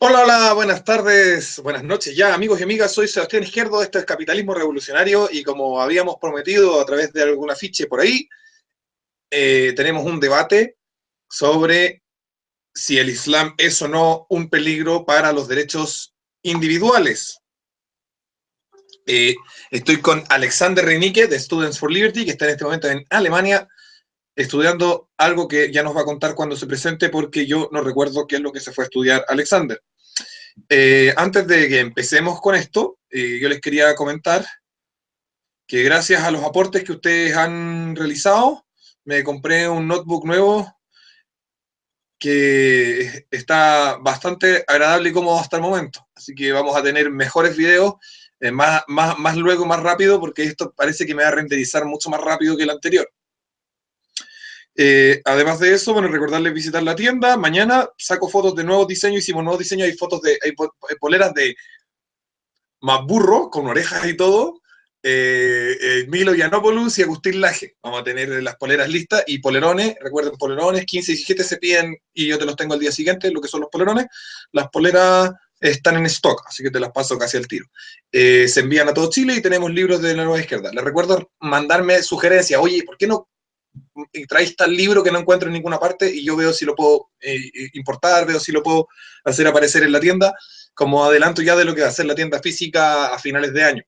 Hola, hola, buenas tardes, buenas noches ya, amigos y amigas, soy Sebastián Izquierdo, esto es Capitalismo Revolucionario y como habíamos prometido a través de algún afiche por ahí, tenemos un debate sobre si el Islam es o no un peligro para los derechos individuales. Estoy con Alexander Reinicke de Students for Liberty, que está en este momento en Alemania, estudiando algo que ya nos va a contar cuando se presente porque yo no recuerdo qué es lo que se fue a estudiar Alexander. Antes de que empecemos con esto, yo les quería comentar que gracias a los aportes que ustedes han realizado, me compré un notebook nuevo que está bastante agradable y cómodo hasta el momento. Así que vamos a tener mejores videos, más luego, más rápido, porque esto parece que me va a renderizar mucho más rápido que el anterior. Además de eso, bueno, recordarles visitar la tienda. Mañana saco fotos de nuevos diseños, hicimos nuevos diseños, hay poleras de más burro, con orejas y todo, Milo Yiannopoulos y Agustín Laje. Vamos a tener las poleras listas y polerones, recuerden, polerones, 15 y 17 se piden y yo te los tengo al día siguiente, lo que son los polerones. Las poleras están en stock, así que te las paso casi al tiro. Se envían a todo Chile y tenemos libros de la Nueva Izquierda. Les recuerdo mandarme sugerencias, oye, ¿por qué no traes tal libro que no encuentro en ninguna parte y yo veo si lo puedo importar, veo si lo puedo hacer aparecer en la tienda, como adelanto ya de lo que va a ser la tienda física a finales de año.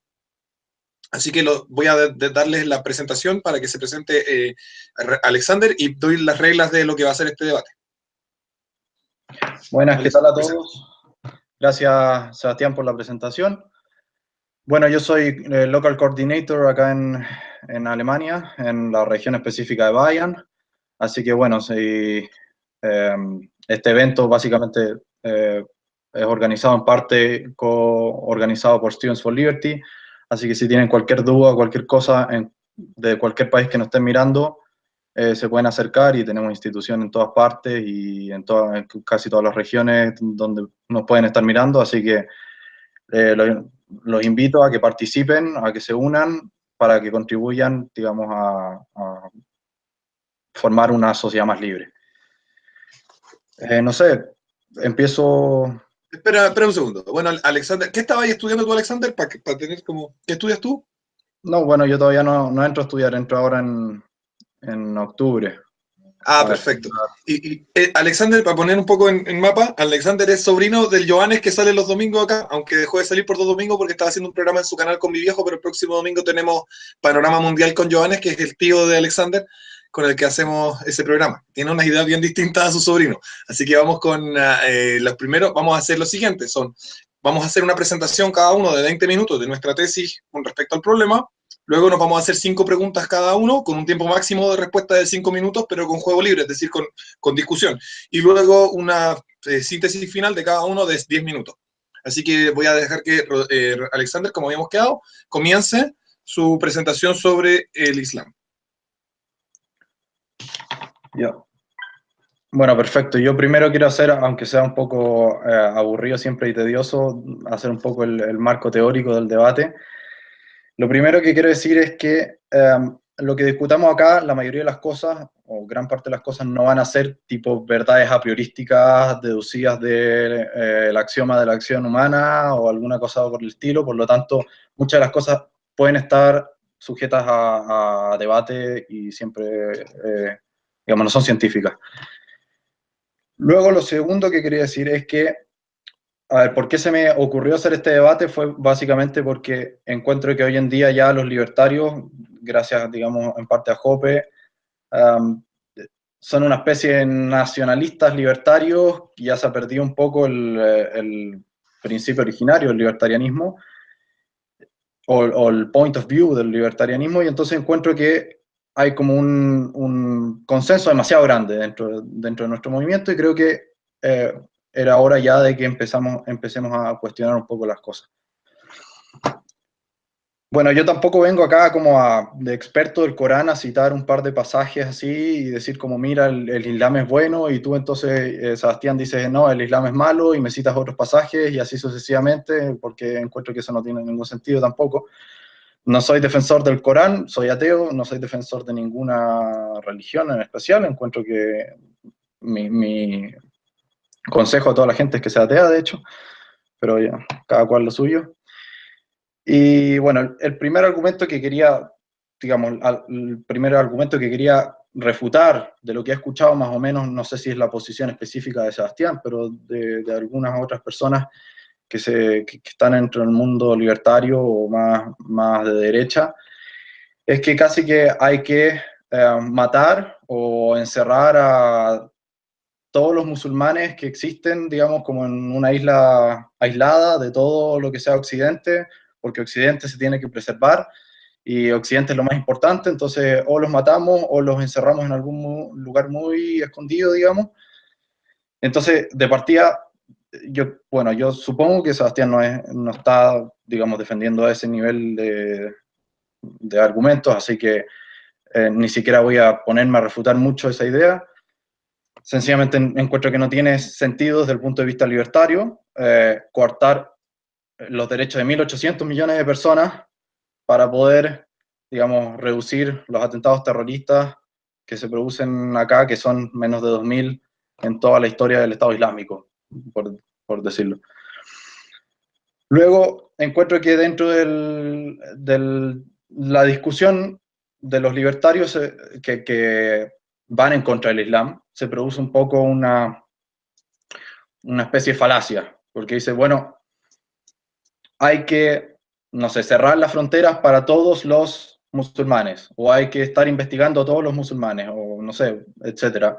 Así que voy a darles la presentación para que se presente Alexander y doy las reglas de lo que va a ser este debate. Buenas, ¿qué tal a todos? Gracias, Sebastián, por la presentación. Bueno, yo soy el Local Coordinator acá en Alemania, en la región específica de Bayern. Así que, bueno, este evento básicamente es organizado en parte, co-organizado por Students for Liberty. Así que si tienen cualquier duda, cualquier cosa de cualquier país que nos estén mirando, se pueden acercar y tenemos instituciones en todas partes y en casi todas las regiones donde nos pueden estar mirando, así que los invito a que participen, a que se unan para que contribuyan, digamos, a formar una sociedad más libre. No sé, empiezo... Espera un segundo. Bueno, Alexander, ¿qué estabas estudiando tú, Alexander? Para tener como, ¿qué estudias tú? No, bueno, yo todavía no entro a estudiar, entro ahora en octubre. Ah, perfecto. Alexander, para poner un poco en mapa, Alexander es sobrino del Johannes que sale los domingos acá, aunque dejó de salir por 2 domingos porque estaba haciendo un programa en su canal con mi viejo, pero el próximo domingo tenemos Panorama Mundial con Johannes, que es el tío de Alexander, con el que hacemos ese programa. Tiene unas ideas bien distintas a su sobrino. Así que vamos con los primeros, vamos a hacer lo siguiente, vamos a hacer una presentación cada uno de 20 minutos de nuestra tesis con respecto al problema. Luego nos vamos a hacer 5 preguntas cada uno, con un tiempo máximo de respuesta de 5 minutos, pero con juego libre, es decir, con discusión. Y luego una síntesis final de cada uno de 10 minutos. Así que voy a dejar que Alexander, como habíamos quedado, comience su presentación sobre el Islam. Ya. Bueno, perfecto. Yo primero quiero hacer, aunque sea un poco aburrido siempre y tedioso, hacer un poco el marco teórico del debate. Lo primero que quiero decir es que lo que discutamos acá, la mayoría de las cosas, o gran parte de las cosas, no van a ser tipo verdades a priorísticas deducidas del axioma de la acción humana o alguna cosa por el estilo. Por lo tanto, muchas de las cosas pueden estar sujetas a debate y siempre, digamos, no son científicas. Luego, lo segundo que quería decir es que, a ver, ¿por qué se me ocurrió hacer este debate? Fue básicamente porque encuentro que hoy en día ya los libertarios, gracias, digamos, en parte a Hoppe, um, son una especie de nacionalistas libertarios, y ya se ha perdido un poco el principio originario del libertarianismo, o el point of view del libertarianismo, y entonces encuentro que hay como un consenso demasiado grande dentro de nuestro movimiento, y creo que era hora ya de que empecemos a cuestionar un poco las cosas. Bueno, yo tampoco vengo acá como de experto del Corán a citar un par de pasajes así y decir como, mira, el Islam es bueno, y tú entonces, Sebastián, dices, no, el Islam es malo, y me citas otros pasajes y así sucesivamente, porque encuentro que eso no tiene ningún sentido tampoco. No soy defensor del Corán, soy ateo, no soy defensor de ninguna religión en especial. Encuentro que mi consejo a toda la gente es que sea atea, de hecho, pero ya, cada cual lo suyo. Y bueno, el primer argumento que quería, digamos, el primer argumento que quería refutar de lo que he escuchado más o menos, no sé si es la posición específica de Sebastián, pero de algunas otras personas que están dentro del mundo libertario o más de derecha, es que casi que hay que matar o encerrar a todos los musulmanes que existen, digamos, como en una isla aislada de todo lo que sea Occidente, porque Occidente se tiene que preservar y Occidente es lo más importante, entonces o los matamos o los encerramos en algún lugar muy escondido, digamos. Entonces, de partida, yo supongo que Sebastián no está, digamos, defendiendo a ese nivel de argumentos, así que ni siquiera voy a ponerme a refutar mucho esa idea. Sencillamente encuentro que no tiene sentido desde el punto de vista libertario coartar los derechos de 1.800 millones de personas para poder, digamos, reducir los atentados terroristas que se producen acá, que son menos de 2.000 en toda la historia del Estado Islámico, por decirlo. Luego, encuentro que dentro de la discusión de los libertarios que van en contra del Islam, se produce un poco una especie de falacia, porque dice, bueno, hay que, no sé, cerrar las fronteras para todos los musulmanes, o hay que estar investigando a todos los musulmanes, o no sé, etcétera.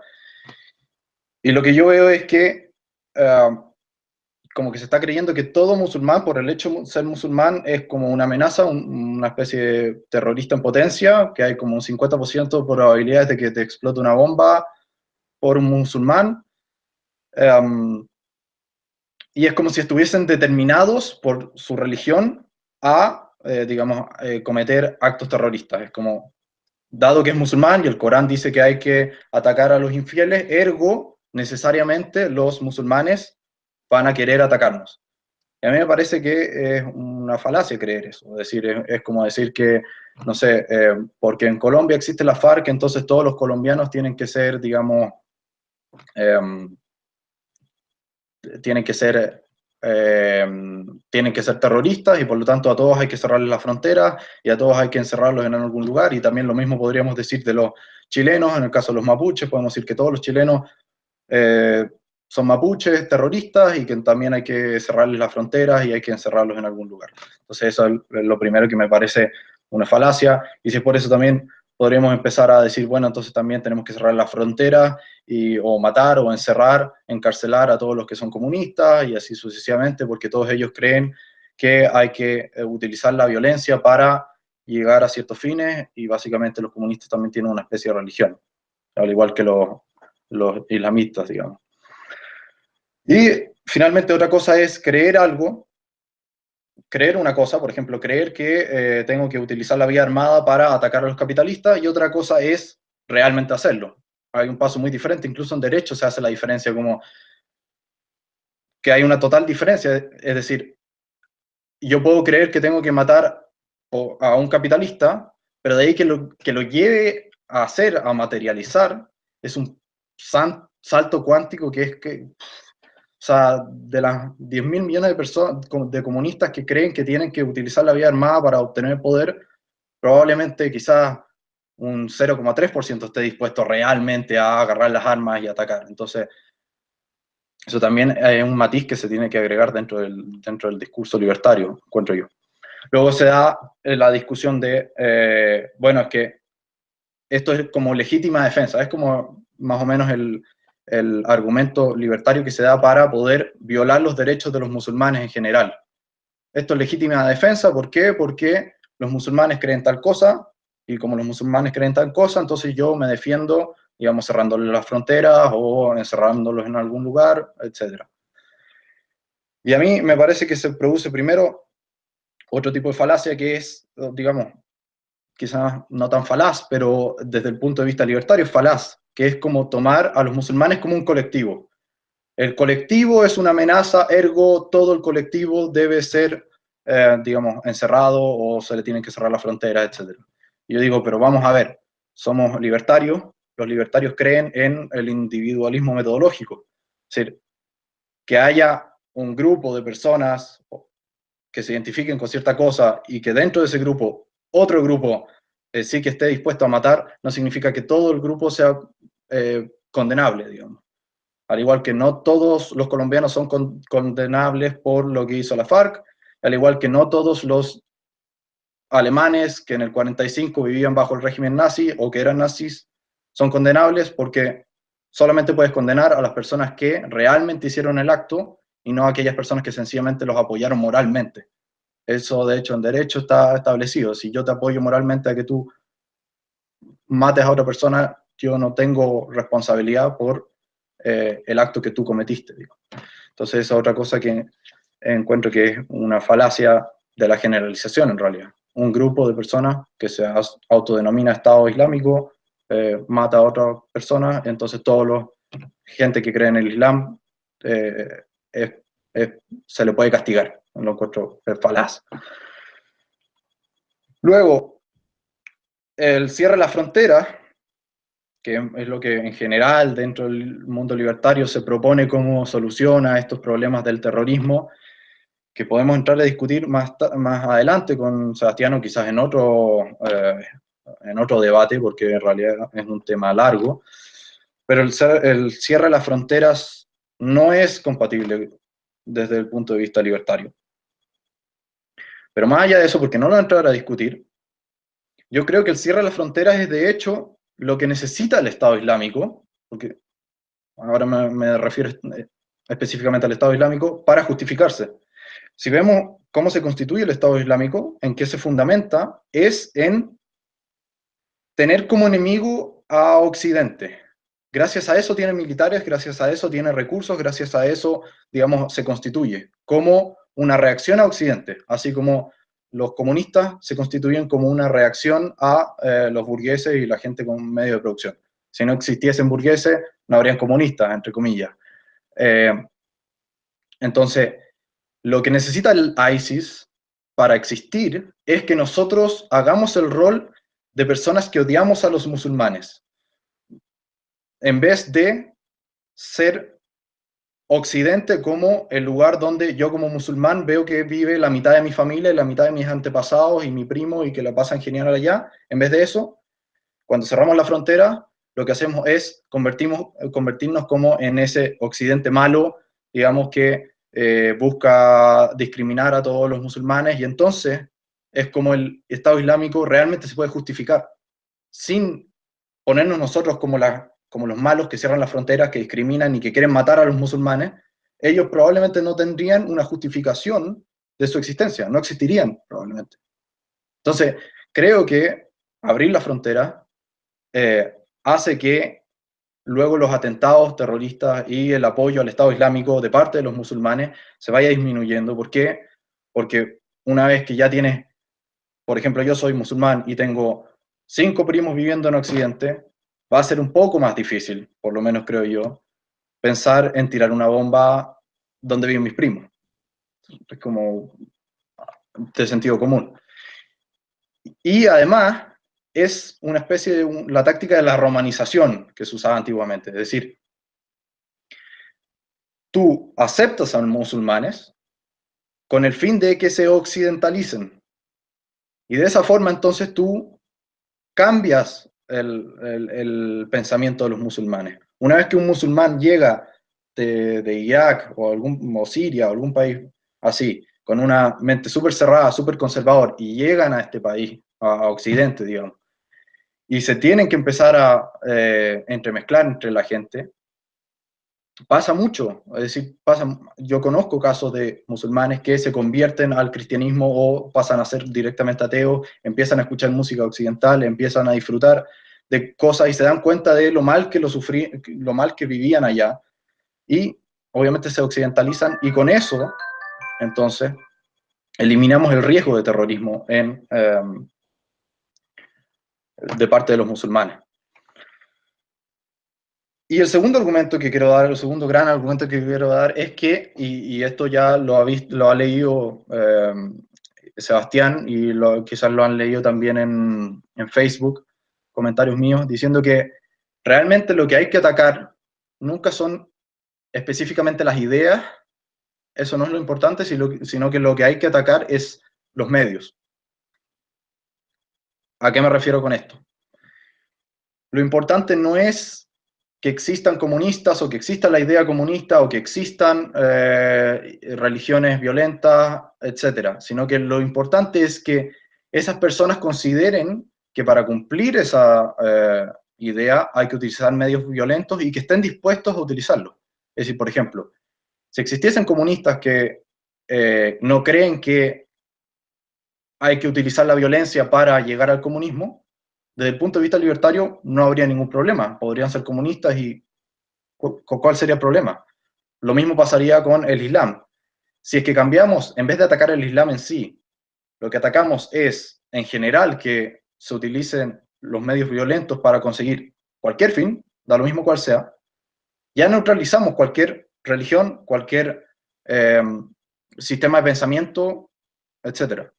Y lo que yo veo es que como que se está creyendo que todo musulmán, por el hecho de ser musulmán, es como una amenaza, una especie de terrorista en potencia, que hay como un 50% de probabilidades de que te explote una bomba por un musulmán. Y es como si estuviesen determinados por su religión a, digamos, cometer actos terroristas. Es como, dado que es musulmán y el Corán dice que hay que atacar a los infieles, ergo, necesariamente los musulmanes van a querer atacarnos. Y a mí me parece que es una falacia creer eso. Es decir, es como decir que, no sé, porque en Colombia existe la FARC, entonces todos los colombianos tienen que ser, digamos, eh, tienen que ser tienen que ser terroristas y por lo tanto a todos hay que cerrarles las fronteras y a todos hay que encerrarlos en algún lugar, y también lo mismo podríamos decir de los chilenos. En el caso de los mapuches podemos decir que todos los chilenos eh, son mapuches terroristas y que también hay que cerrarles las fronteras y hay que encerrarlos en algún lugar. Entonces eso es lo primero que me parece una falacia, y si por eso también podríamos empezar a decir, bueno, entonces también tenemos que cerrar las fronteras o matar o encerrar, encarcelar a todos los que son comunistas y así sucesivamente, porque todos ellos creen que hay que utilizar la violencia para llegar a ciertos fines, y básicamente los comunistas también tienen una especie de religión, al igual que los islamistas, digamos. Y finalmente otra cosa es creer algo, creer una cosa, por ejemplo, creer que tengo que utilizar la vía armada para atacar a los capitalistas, y otra cosa es realmente hacerlo. Hay un paso muy diferente, incluso en derecho se hace la diferencia, como que hay una total diferencia, es decir, yo puedo creer que tengo que matar a un capitalista, pero de ahí que lo lleve a hacer, a materializar, es un salto cuántico que es que, o sea, de las 10.000 millones de personas, de comunistas que creen que tienen que utilizar la vía armada para obtener poder, probablemente quizás un 0,3% esté dispuesto realmente a agarrar las armas y atacar. Entonces, eso también es un matiz que se tiene que agregar dentro del discurso libertario, encuentro yo. Luego se da la discusión de, bueno, es que esto es como legítima defensa, es como más o menos el argumento libertario que se da para poder violar los derechos de los musulmanes en general. Esto es legítima defensa, ¿por qué? Porque los musulmanes creen tal cosa, y como los musulmanes creen tal cosa, entonces yo me defiendo, digamos, cerrándoles las fronteras o encerrándolos en algún lugar, etc. Y a mí me parece que se produce primero otro tipo de falacia que es, digamos, quizás no tan falaz, pero desde el punto de vista libertario es falaz, que es como tomar a los musulmanes como un colectivo. El colectivo es una amenaza, ergo todo el colectivo debe ser, digamos, encerrado o se le tienen que cerrar las fronteras, etc. Y yo digo, pero vamos a ver, somos libertarios, los libertarios creen en el individualismo metodológico. Es decir, que haya un grupo de personas que se identifiquen con cierta cosa y que dentro de ese grupo, otro grupo sí que esté dispuesto a matar, no significa que todo el grupo sea condenable, digamos. Al igual que no todos los colombianos son condenables por lo que hizo la FARC, al igual que no todos los alemanes que en el 45 vivían bajo el régimen nazi o que eran nazis son condenables, porque solamente puedes condenar a las personas que realmente hicieron el acto y no a aquellas personas que sencillamente los apoyaron moralmente. Eso, de hecho, en derecho está establecido. Si yo te apoyo moralmente a que tú mates a otra persona, yo no tengo responsabilidad por el acto que tú cometiste, digo. Entonces, esa es otra cosa que encuentro que es una falacia de la generalización, en realidad. Un grupo de personas que se autodenomina Estado Islámico mata a otras personas, entonces toda la gente que cree en el Islam se le puede castigar. Lo encuentro falaz. Luego, el cierre de la frontera, que es lo que en general dentro del mundo libertario se propone como solución a estos problemas del terrorismo, que podemos entrar a discutir más adelante con Sebastiano, quizás en otro debate, porque en realidad es un tema largo, pero el cierre de las fronteras no es compatible desde el punto de vista libertario. Pero más allá de eso, porque no lo voy a entrar a discutir, yo creo que el cierre de las fronteras es de hecho lo que necesita el Estado Islámico, porque ahora me refiero específicamente al Estado Islámico, para justificarse. Si vemos cómo se constituye el Estado Islámico, en qué se fundamenta, es en tener como enemigo a Occidente. Gracias a eso tiene militares, gracias a eso tiene recursos, gracias a eso, digamos, se constituye como una reacción a Occidente, así como los comunistas se constituyen como una reacción a los burgueses y la gente con medio de producción. Si no existiesen burgueses, no habrían comunistas, entre comillas. Entonces, lo que necesita el ISIS para existir es que nosotros hagamos el rol de personas que odiamos a los musulmanes, en vez de ser Occidente como el lugar donde yo como musulmán veo que vive la mitad de mi familia y la mitad de mis antepasados y mi primo y que la pasan genial allá. En vez de eso, cuando cerramos la frontera, lo que hacemos es convertirnos como en ese Occidente malo, digamos, que busca discriminar a todos los musulmanes, y entonces es como el Estado Islámico realmente se puede justificar, sin ponernos nosotros como los malos que cierran las fronteras, que discriminan y que quieren matar a los musulmanes. Ellos probablemente no tendrían una justificación de su existencia, no existirían probablemente. Entonces, creo que abrir la frontera hace que luego los atentados terroristas y el apoyo al Estado Islámico de parte de los musulmanes se vaya disminuyendo. ¿Por qué? Porque una vez que ya tienes, por ejemplo, yo soy musulmán y tengo 5 primos viviendo en Occidente, va a ser un poco más difícil, por lo menos creo yo, pensar en tirar una bomba donde viven mis primos. Es como de sentido común. Y además es una especie de la táctica de la romanización que se usaba antiguamente. Es decir, tú aceptas a los musulmanes con el fin de que se occidentalicen. Y de esa forma entonces tú cambias el pensamiento de los musulmanes. Una vez que un musulmán llega de Irak o Siria o algún país así, con una mente súper cerrada, súper conservador, y llegan a este país, a Occidente, digamos, y se tienen que empezar a entremezclar entre la gente, pasa mucho. Es decir, yo conozco casos de musulmanes que se convierten al cristianismo o pasan a ser directamente ateos, empiezan a escuchar música occidental, empiezan a disfrutar de cosas y se dan cuenta de lo mal que vivían allá, y obviamente se occidentalizan, y con eso, entonces, eliminamos el riesgo de terrorismo de parte de los musulmanes. Y el segundo argumento que quiero dar, el segundo gran argumento que quiero dar es que, y esto ya lo ha leído Sebastián, y quizás lo han leído también en Facebook, comentarios míos, diciendo que realmente lo que hay que atacar nunca son específicamente las ideas, eso no es lo importante, sino que lo que hay que atacar es los medios. ¿A qué me refiero con esto? Lo importante no es que existan comunistas o que exista la idea comunista o que existan religiones violentas, etcétera, sino que lo importante es que esas personas consideren que para cumplir esa idea hay que utilizar medios violentos y que estén dispuestos a utilizarlos. Es decir, por ejemplo, si existiesen comunistas que no creen que hay que utilizar la violencia para llegar al comunismo, desde el punto de vista libertario no habría ningún problema. Podrían ser comunistas y ¿cuál sería el problema? Lo mismo pasaría con el Islam. Si es que cambiamos, en vez de atacar el Islam en sí, lo que atacamos es, en general, que se utilicen los medios violentos para conseguir cualquier fin, da lo mismo cual sea, ya neutralizamos cualquier religión, cualquier sistema de pensamiento, etc.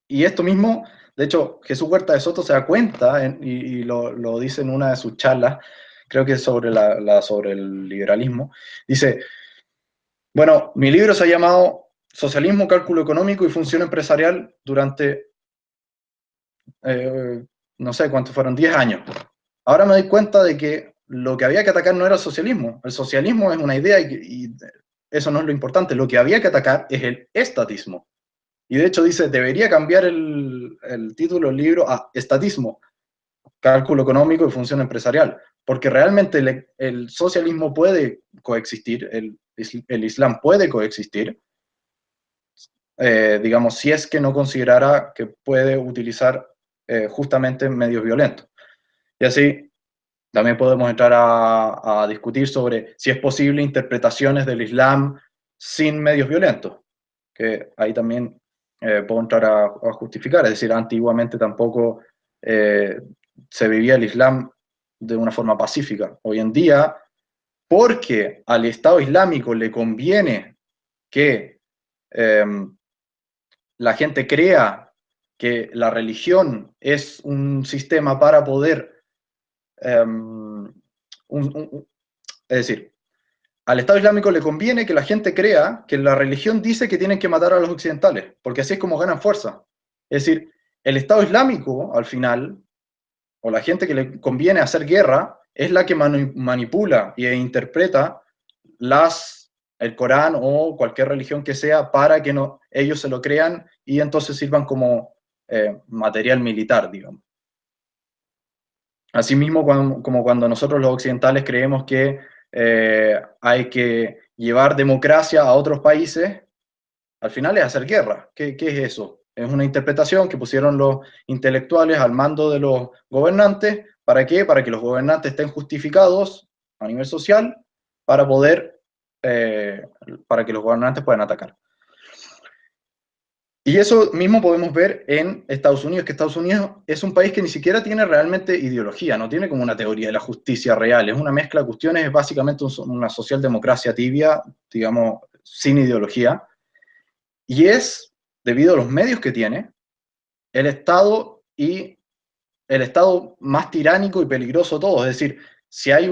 Y esto mismo, de hecho, Jesús Huerta de Soto se da cuenta, y lo dice en una de sus charlas, creo que es sobre el liberalismo, dice, bueno, mi libro se ha llamado Socialismo, Cálculo Económico y Función Empresarial durante, no sé cuántos fueron, 10 años. Ahora me doy cuenta de que lo que había que atacar no era el socialismo es una idea y eso no es lo importante, lo que había que atacar es el estatismo. Y de hecho dice, debería cambiar el título del libro a Estatismo, Cálculo Económico y Función Empresarial, porque realmente el socialismo puede coexistir, el Islam puede coexistir, digamos, si es que no considerara que puede utilizar justamente medios violentos. Y así también podemos entrar a discutir sobre si es posible interpretaciones del Islam sin medios violentos, que ahí también puedo entrar a justificar, es decir, antiguamente tampoco se vivía el Islam de una forma pacífica. Hoy en día, porque al Estado Islámico le conviene que la gente crea que la religión es un sistema para poder, es decir, al Estado Islámico le conviene que la gente crea que la religión dice que tienen que matar a los occidentales, porque así es como ganan fuerza. Es decir, el Estado Islámico, al final, o la gente que le conviene hacer guerra, es la que manipula e interpreta el Corán o cualquier religión que sea para que ellos se lo crean y entonces sirvan como material militar, digamos. Asimismo, como cuando nosotros los occidentales creemos que hay que llevar democracia a otros países, al final es hacer guerra. ¿Qué es eso? Es una interpretación que pusieron los intelectuales al mando de los gobernantes. ¿Para qué? Para que los gobernantes estén justificados a nivel social para para que los gobernantes puedan atacar. Y eso mismo podemos ver en Estados Unidos, que Estados Unidos es un país que ni siquiera tiene realmente ideología, no tiene como una teoría de la justicia real, es una mezcla de cuestiones, es básicamente una socialdemocracia tibia, digamos, sin ideología, y es, debido a los medios que tiene, el Estado más tiránico y peligroso de todos, es decir, si hay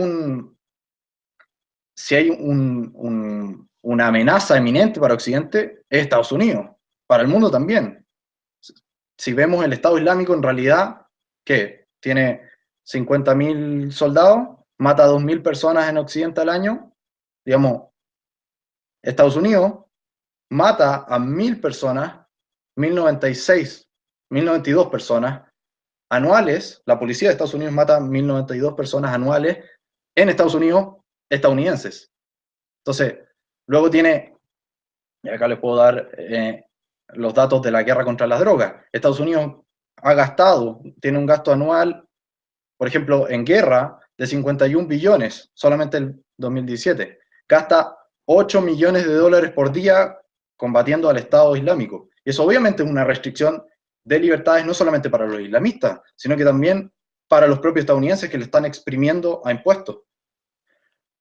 una amenaza eminente para Occidente, es Estados Unidos, para el mundo también. Si vemos el Estado Islámico, en realidad, ¿qué? Tiene 50.000 soldados, mata a 2.000 personas en Occidente al año, digamos, Estados Unidos mata a 1.000 personas, 1.096, 1.092 personas anuales, la policía de Estados Unidos mata a 1.092 personas anuales en Estados Unidos, estadounidenses. Entonces, luego tiene, y acá les puedo dar los datos de la guerra contra las drogas. Estados Unidos ha gastado, tiene un gasto anual, por ejemplo, en guerra, de 51 billones, solamente el 2017. Gasta 8 millones de dólares por día combatiendo al Estado Islámico. Y eso obviamente es una restricción de libertades no solamente para los islamistas, sino que también para los propios estadounidenses que le están exprimiendo a impuestos.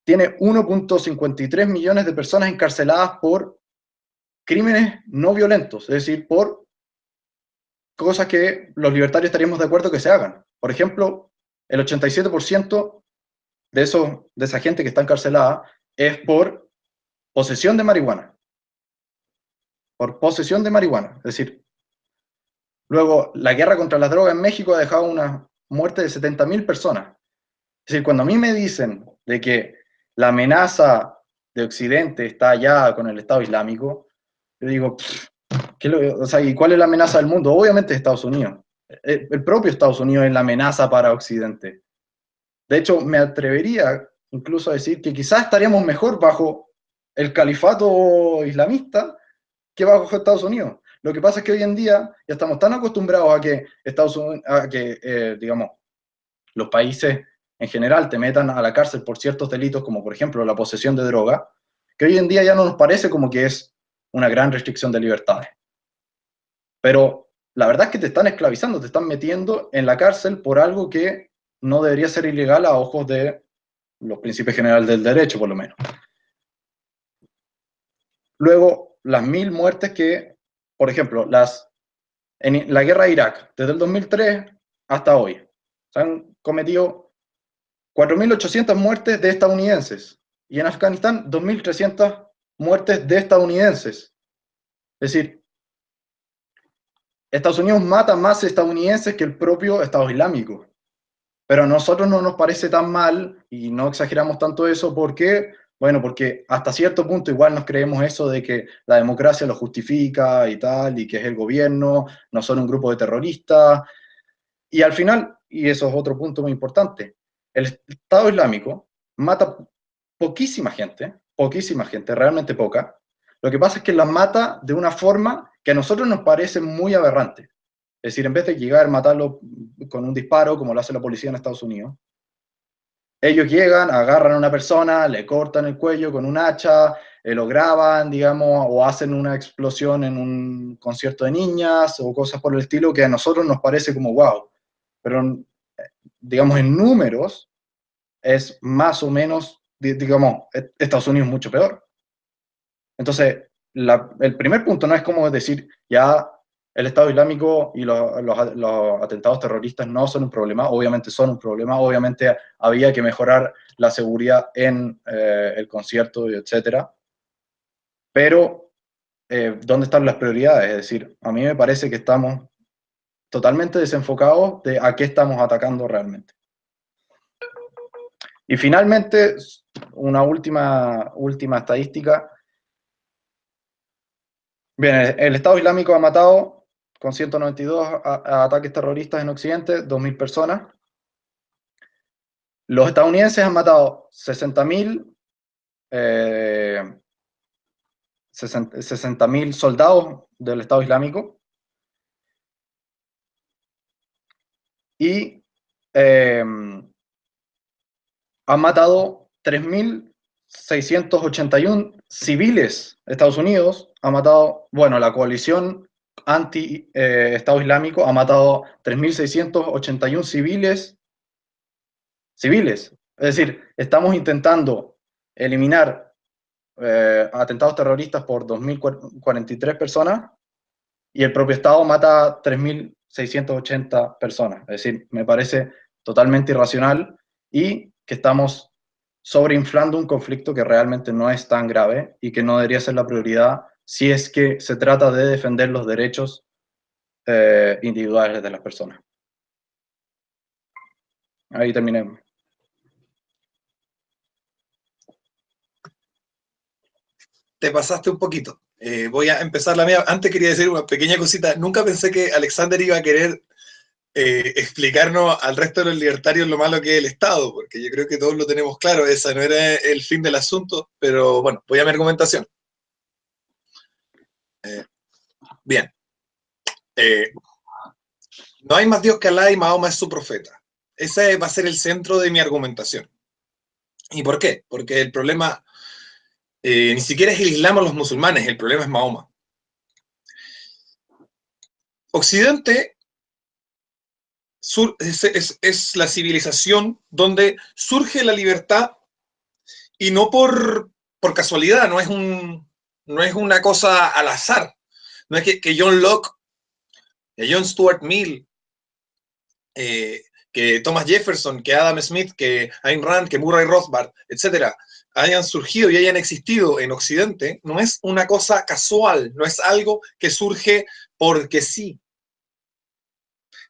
Tiene 1.53 millones de personas encarceladas por crímenes no violentos, es decir, por cosas que los libertarios estaríamos de acuerdo que se hagan. Por ejemplo, el 87% de esa gente que está encarcelada es por posesión de marihuana. Por posesión de marihuana. Es decir, luego la guerra contra las drogas en México ha dejado una muerte de 70.000 personas. Es decir, cuando a mí me dicen de que la amenaza de Occidente está allá con el Estado Islámico, yo digo, o sea, ¿y cuál es la amenaza del mundo? Obviamente Estados Unidos. El propio Estados Unidos es la amenaza para Occidente. De hecho, me atrevería incluso a decir que quizás estaríamos mejor bajo el califato islamista que bajo Estados Unidos. Lo que pasa es que hoy en día ya estamos tan acostumbrados a que Estados Unidos, digamos, los países en general te metan a la cárcel por ciertos delitos, como por ejemplo la posesión de droga, que hoy en día ya no nos parece como que es una gran restricción de libertades. Pero la verdad es que te están esclavizando, te están metiendo en la cárcel por algo que no debería ser ilegal a ojos de los principios generales del derecho, por lo menos. Luego, las 1.000 muertes que, por ejemplo, en la guerra de Irak, desde el 2003 hasta hoy, se han cometido 4.800 muertes de estadounidenses. Y en Afganistán, 2.300 muertes de estadounidenses. Es decir, Estados Unidos mata más estadounidenses que el propio Estado Islámico. Pero a nosotros no nos parece tan mal y no exageramos tanto eso porque, bueno, porque hasta cierto punto igual nos creemos eso de que la democracia lo justifica y tal, y que es el gobierno, no son un grupo de terroristas. Y al final, y eso es otro punto muy importante, el Estado Islámico mata poquísima gente, realmente poca. Lo que pasa es que las mata de una forma que a nosotros nos parece muy aberrante. Es decir, en vez de llegar a matarlo con un disparo, como lo hace la policía en Estados Unidos, ellos llegan, agarran a una persona, le cortan el cuello con un hacha, lo graban, digamos, o hacen una explosión en un concierto de niñas o cosas por el estilo que a nosotros nos parece como wow. Pero, digamos, en números es más o menos, digamos, Estados Unidos es mucho peor. Entonces, el primer punto no es como decir, ya el Estado Islámico y los atentados terroristas no son un problema, obviamente son un problema, obviamente había que mejorar la seguridad en el concierto, etcétera, pero ¿dónde están las prioridades? Es decir, a mí me parece que estamos totalmente desenfocados de a qué estamos atacando realmente. Y finalmente, una última estadística. Bien, el Estado Islámico ha matado con 192 ataques terroristas en Occidente, 2.000 personas. Los estadounidenses han matado 60.000 soldados del Estado Islámico y han matado 3.681 civiles. Estados Unidos ha matado, bueno, la coalición anti-Estado Islámico ha matado 3.681 civiles. Es decir, estamos intentando eliminar atentados terroristas por 2.043 personas y el propio Estado mata 3.680 personas. Es decir, me parece totalmente irracional y que estamos sobreinflando un conflicto que realmente no es tan grave y que no debería ser la prioridad si es que se trata de defender los derechos individuales de las personas. Ahí terminé. Te pasaste un poquito. Voy a empezar la mía. Antes quería decir una pequeña cosita. Nunca pensé que Alexander iba a querer explicarnos al resto de los libertarios lo malo que es el Estado, porque yo creo que todos lo tenemos claro, ese no era el fin del asunto, pero bueno, voy a mi argumentación. Bien. No hay más Dios que Alá y Mahoma es su profeta. Ese va a ser el centro de mi argumentación. ¿Y por qué? Porque el problema ni siquiera es el Islam o los musulmanes, el problema es Mahoma. Occidente es la civilización donde surge la libertad y no por casualidad, no es una cosa al azar. No es que John Locke, que John Stuart Mill, que Thomas Jefferson, que Adam Smith, que Ayn Rand, que Murray Rothbard, etc., hayan surgido y hayan existido en Occidente, no es una cosa casual, no es algo que surge porque sí.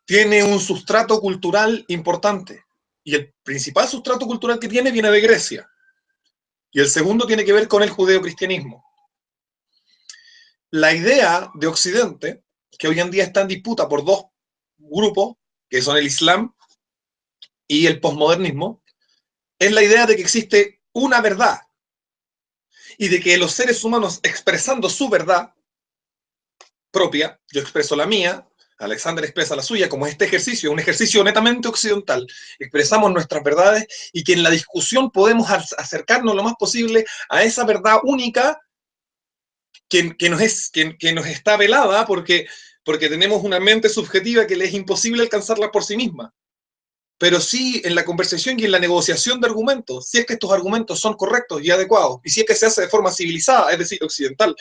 Tiene un sustrato cultural importante. Y el principal sustrato cultural que tiene viene de Grecia. Y el segundo tiene que ver con el judeocristianismo. La idea de Occidente, que hoy en día está en disputa por dos grupos, que son el Islam y el posmodernismo, es la idea de que existe una verdad y de que los seres humanos expresando su verdad propia, yo expreso la mía, Alexander expresa la suya, como este ejercicio, un ejercicio netamente occidental, expresamos nuestras verdades y que en la discusión podemos acercarnos lo más posible a esa verdad única que nos está velada porque tenemos una mente subjetiva que le es imposible alcanzarla por sí misma. Pero sí en la conversación y en la negociación de argumentos, si es que estos argumentos son correctos y adecuados, y si es que se hace de forma civilizada, es decir, occidental,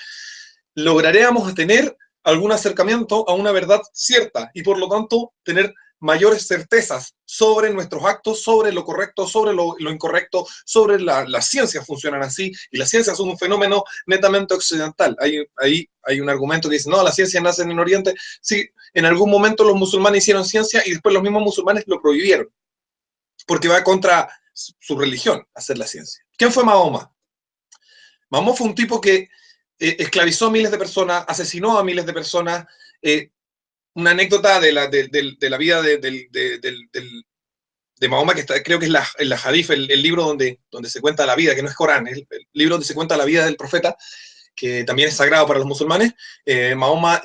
lograremos tener algún acercamiento a una verdad cierta y por lo tanto tener mayores certezas sobre nuestros actos, sobre lo correcto, sobre lo incorrecto, sobre las ciencias funcionan así y las ciencias son un fenómeno netamente occidental. Hay un argumento que dice, no, las ciencias nacen en Oriente. Sí, en algún momento los musulmanes hicieron ciencia y después los mismos musulmanes lo prohibieron porque va contra su religión hacer la ciencia. ¿Quién fue Mahoma? Mahoma fue un tipo que esclavizó a miles de personas, asesinó a miles de personas. Una anécdota de la vida de Mahoma, que está, creo que es la Hadith, el libro donde se cuenta la vida, que no es Corán, es el libro donde se cuenta la vida del profeta, que también es sagrado para los musulmanes. Mahoma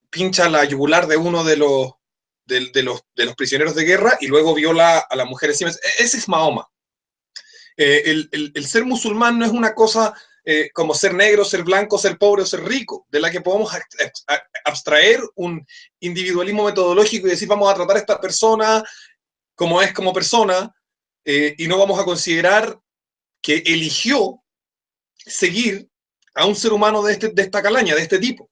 pincha la yugular de uno de los prisioneros de guerra y luego viola a las mujeres. Ese es Mahoma. El ser musulmán no es una cosa como ser negro, ser blanco, ser pobre o ser rico, de la que podemos abstraer un individualismo metodológico y decir vamos a tratar a esta persona como es como persona y no vamos a considerar que eligió seguir a un ser humano de esta calaña, de este tipo.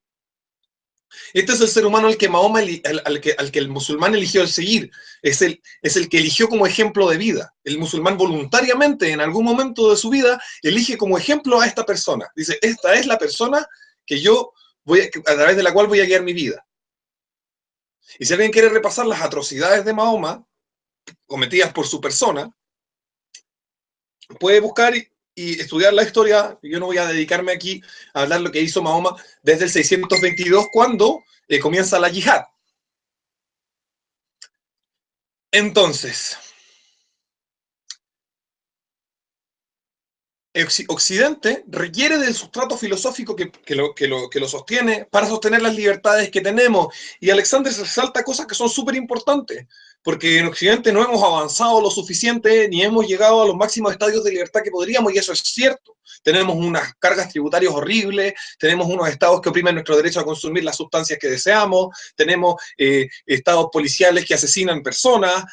Este es el ser humano al que Mahoma, al que el musulmán eligió el seguir. Es el que eligió como ejemplo de vida. El musulmán voluntariamente, en algún momento de su vida, elige como ejemplo a esta persona. Dice, esta es la persona que yo a través de la cual voy a guiar mi vida. Y si alguien quiere repasar las atrocidades de Mahoma, cometidas por su persona, puede buscar y estudiar la historia. Yo no voy a dedicarme aquí a hablar lo que hizo Mahoma desde el 622, cuando comienza la yihad. Entonces, Occidente requiere del sustrato filosófico que lo sostiene para sostener las libertades que tenemos. Y Alexander resalta cosas que son súper importantes, porque en Occidente no hemos avanzado lo suficiente ni hemos llegado a los máximos estadios de libertad que podríamos, y eso es cierto. Tenemos unas cargas tributarias horribles, tenemos unos estados que oprimen nuestro derecho a consumir las sustancias que deseamos, tenemos estados policiales que asesinan personas,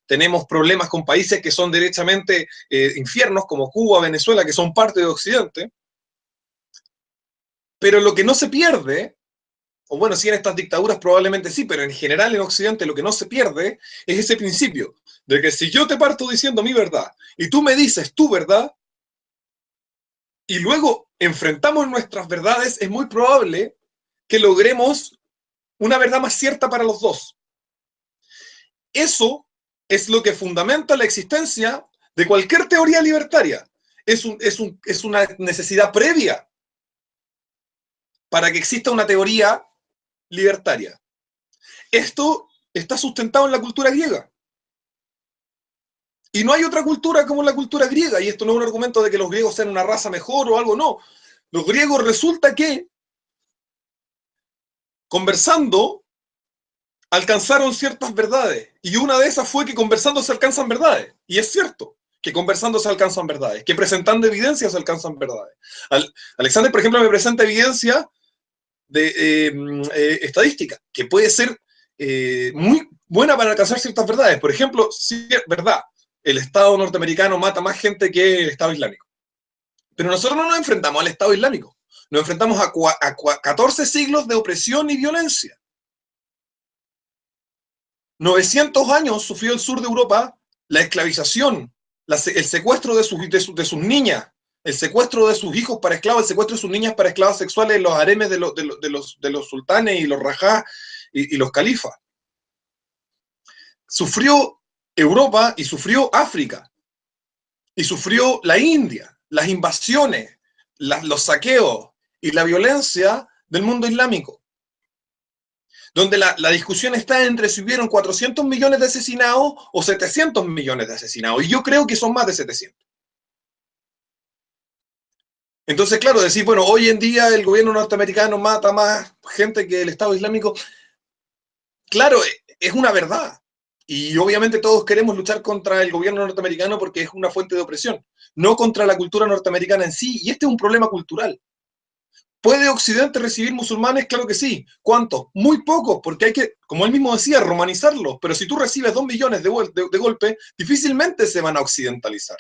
tenemos problemas con países que son derechamente infiernos, como Cuba, Venezuela, que son parte de Occidente. Pero lo que no se pierde, o bueno, sí en estas dictaduras probablemente sí, pero en general en Occidente lo que no se pierde es ese principio de que si yo te parto diciendo mi verdad y tú me dices tu verdad y luego enfrentamos nuestras verdades, es muy probable que logremos una verdad más cierta para los dos. Eso es lo que fundamenta la existencia de cualquier teoría libertaria. Es una necesidad previa para que exista una teoría libertaria. Esto está sustentado en la cultura griega. Y no hay otra cultura como la cultura griega, y esto no es un argumento de que los griegos sean una raza mejor o algo, no. Los griegos resulta que, conversando, alcanzaron ciertas verdades, y una de esas fue que conversando se alcanzan verdades, y es cierto que conversando se alcanzan verdades, que presentando evidencias se alcanzan verdades. Alexander, por ejemplo, me presenta evidencia de estadística, que puede ser muy buena para alcanzar ciertas verdades. Por ejemplo, si es verdad, el Estado norteamericano mata más gente que el Estado islámico. Pero nosotros no nos enfrentamos al Estado islámico, nos enfrentamos a 14 siglos de opresión y violencia. 900 años sufrió el sur de Europa la esclavización el secuestro de sus niñas, el secuestro de sus hijos para esclavos, el secuestro de sus niñas para esclavas sexuales en los haremes de los sultanes y los rajás y los califas. Sufrió Europa y sufrió África, y sufrió la India, las invasiones, los saqueos y la violencia del mundo islámico, donde la discusión está entre si hubieron 400 millones de asesinados o 700 millones de asesinados, y yo creo que son más de 700. Entonces, claro, decir, bueno, hoy en día el gobierno norteamericano mata más gente que el Estado Islámico, claro, es una verdad. Y obviamente todos queremos luchar contra el gobierno norteamericano porque es una fuente de opresión, no contra la cultura norteamericana en sí, y este es un problema cultural. ¿Puede Occidente recibir musulmanes? Claro que sí. ¿Cuántos? Muy pocos, porque hay que, como él mismo decía, romanizarlos. Pero si tú recibes 2 millones de golpe, difícilmente se van a occidentalizar.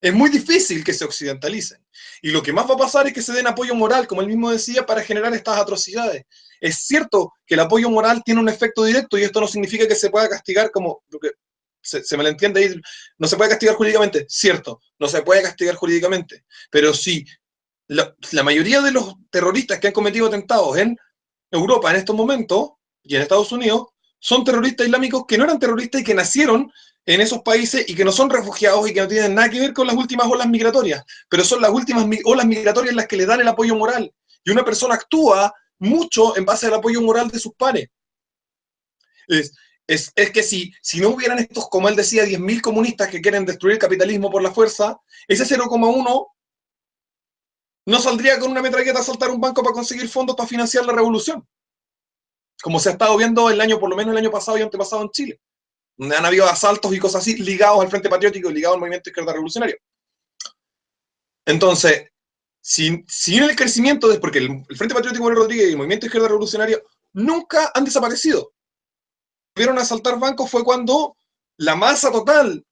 Es muy difícil que se occidentalicen. Y lo que más va a pasar es que se den apoyo moral, como él mismo decía, para generar estas atrocidades. Es cierto que el apoyo moral tiene un efecto directo y esto no significa que se pueda castigar como... Se me lo entiende ahí, no se puede castigar jurídicamente. Cierto, no se puede castigar jurídicamente. Pero sí, la mayoría de los terroristas que han cometido atentados en Europa en estos momentos y en Estados Unidos son terroristas islámicos que no eran terroristas y que nacieron en esos países y que no son refugiados y que no tienen nada que ver con las últimas olas migratorias, pero son las últimas olas migratorias las que le dan el apoyo moral. Y una persona actúa mucho en base al apoyo moral de sus pares. Es que si no hubieran estos, como él decía, 10.000 comunistas que quieren destruir el capitalismo por la fuerza, ese 0,1 no saldría con una metralleta a asaltar un banco para conseguir fondos para financiar la revolución. Como se ha estado viendo el año, por lo menos el año pasado y antepasado en Chile, donde han habido asaltos y cosas así ligados al Frente Patriótico y ligados al movimiento izquierda revolucionario. Entonces, sin el crecimiento, porque el Frente Patriótico Manuel Rodríguez y el movimiento izquierda revolucionario nunca han desaparecido. Vieron asaltar bancos fue cuando la masa total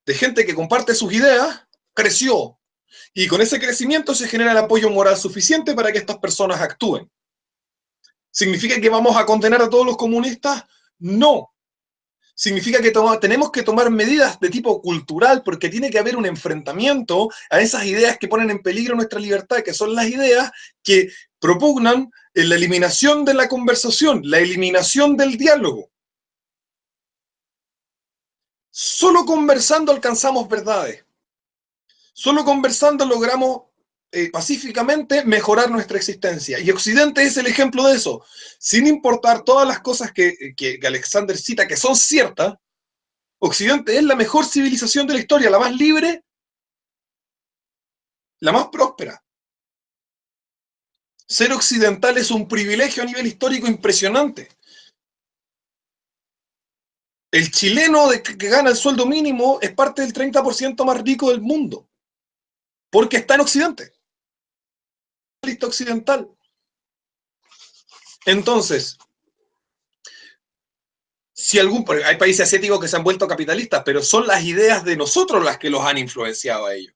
de gente que comparte sus ideas creció. Y con ese crecimiento se genera el apoyo moral suficiente para que estas personas actúen. ¿Significa que vamos a condenar a todos los comunistas? No. Significa que tenemos que tomar medidas de tipo cultural porque tiene que haber un enfrentamiento a esas ideas que ponen en peligro nuestra libertad, que son las ideas que propugnan la eliminación de la conversación, la eliminación del diálogo. Solo conversando alcanzamos verdades. Solo conversando logramos pacíficamente mejorar nuestra existencia. Y Occidente es el ejemplo de eso. Sin importar todas las cosas que Alexander cita, que son ciertas, Occidente es la mejor civilización de la historia, la más libre, la más próspera. Ser occidental es un privilegio a nivel histórico impresionante. El chileno que gana el sueldo mínimo es parte del 30% más rico del mundo, porque está en Occidente. Lista occidental. Entonces, si hay países asiáticos que se han vuelto capitalistas, pero son las ideas de nosotros las que los han influenciado a ellos.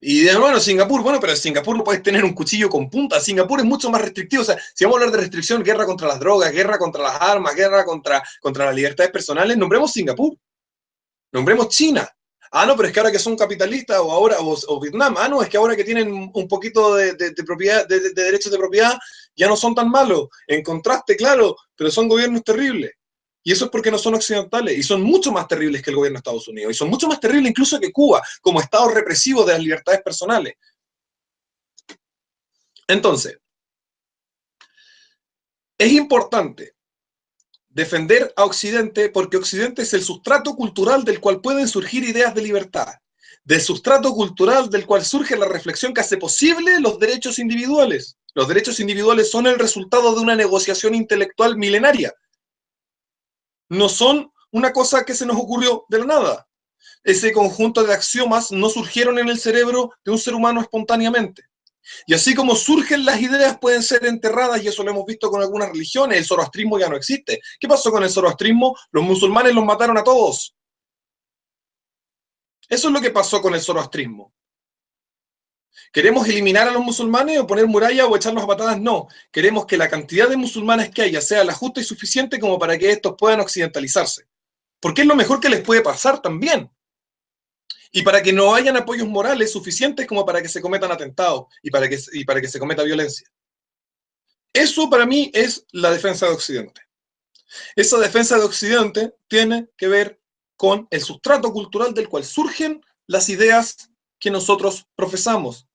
Y de nuevo, Singapur, bueno, pero en Singapur no puedes tener un cuchillo con punta. Singapur es mucho más restrictivo. O sea, si vamos a hablar de restricción, guerra contra las drogas, guerra contra las armas, guerra contra las libertades personales, nombremos Singapur. Nombremos China. Ah, no, pero es que ahora que son capitalistas o Vietnam, ah, no, es que ahora que tienen un poquito de propiedad, de derechos de propiedad, ya no son tan malos. En contraste, claro, pero son gobiernos terribles. Y eso es porque no son occidentales, y son mucho más terribles que el gobierno de Estados Unidos, y son mucho más terribles incluso que Cuba, como estado represivo de las libertades personales. Entonces, es importante defender a Occidente porque Occidente es el sustrato cultural del cual pueden surgir ideas de libertad, del sustrato cultural del cual surge la reflexión que hace posible los derechos individuales. Los derechos individuales son el resultado de una negociación intelectual milenaria. No son una cosa que se nos ocurrió de la nada. Ese conjunto de axiomas no surgieron en el cerebro de un ser humano espontáneamente. Y así como surgen las ideas pueden ser enterradas, y eso lo hemos visto con algunas religiones, el zoroastrismo ya no existe. ¿Qué pasó con el zoroastrismo? Los musulmanes los mataron a todos. Eso es lo que pasó con el zoroastrismo. ¿Queremos eliminar a los musulmanes o poner murallas o echarlos a patadas? No. Queremos que la cantidad de musulmanes que haya sea la justa y suficiente como para que estos puedan occidentalizarse. porque es lo mejor que les puede pasar también. Y para que no hayan apoyos morales suficientes como para que se cometan atentados y para que se cometa violencia. Eso para mí es la defensa de Occidente. Esa defensa de Occidente tiene que ver con el sustrato cultural del cual surgen las ideas que nosotros profesamos.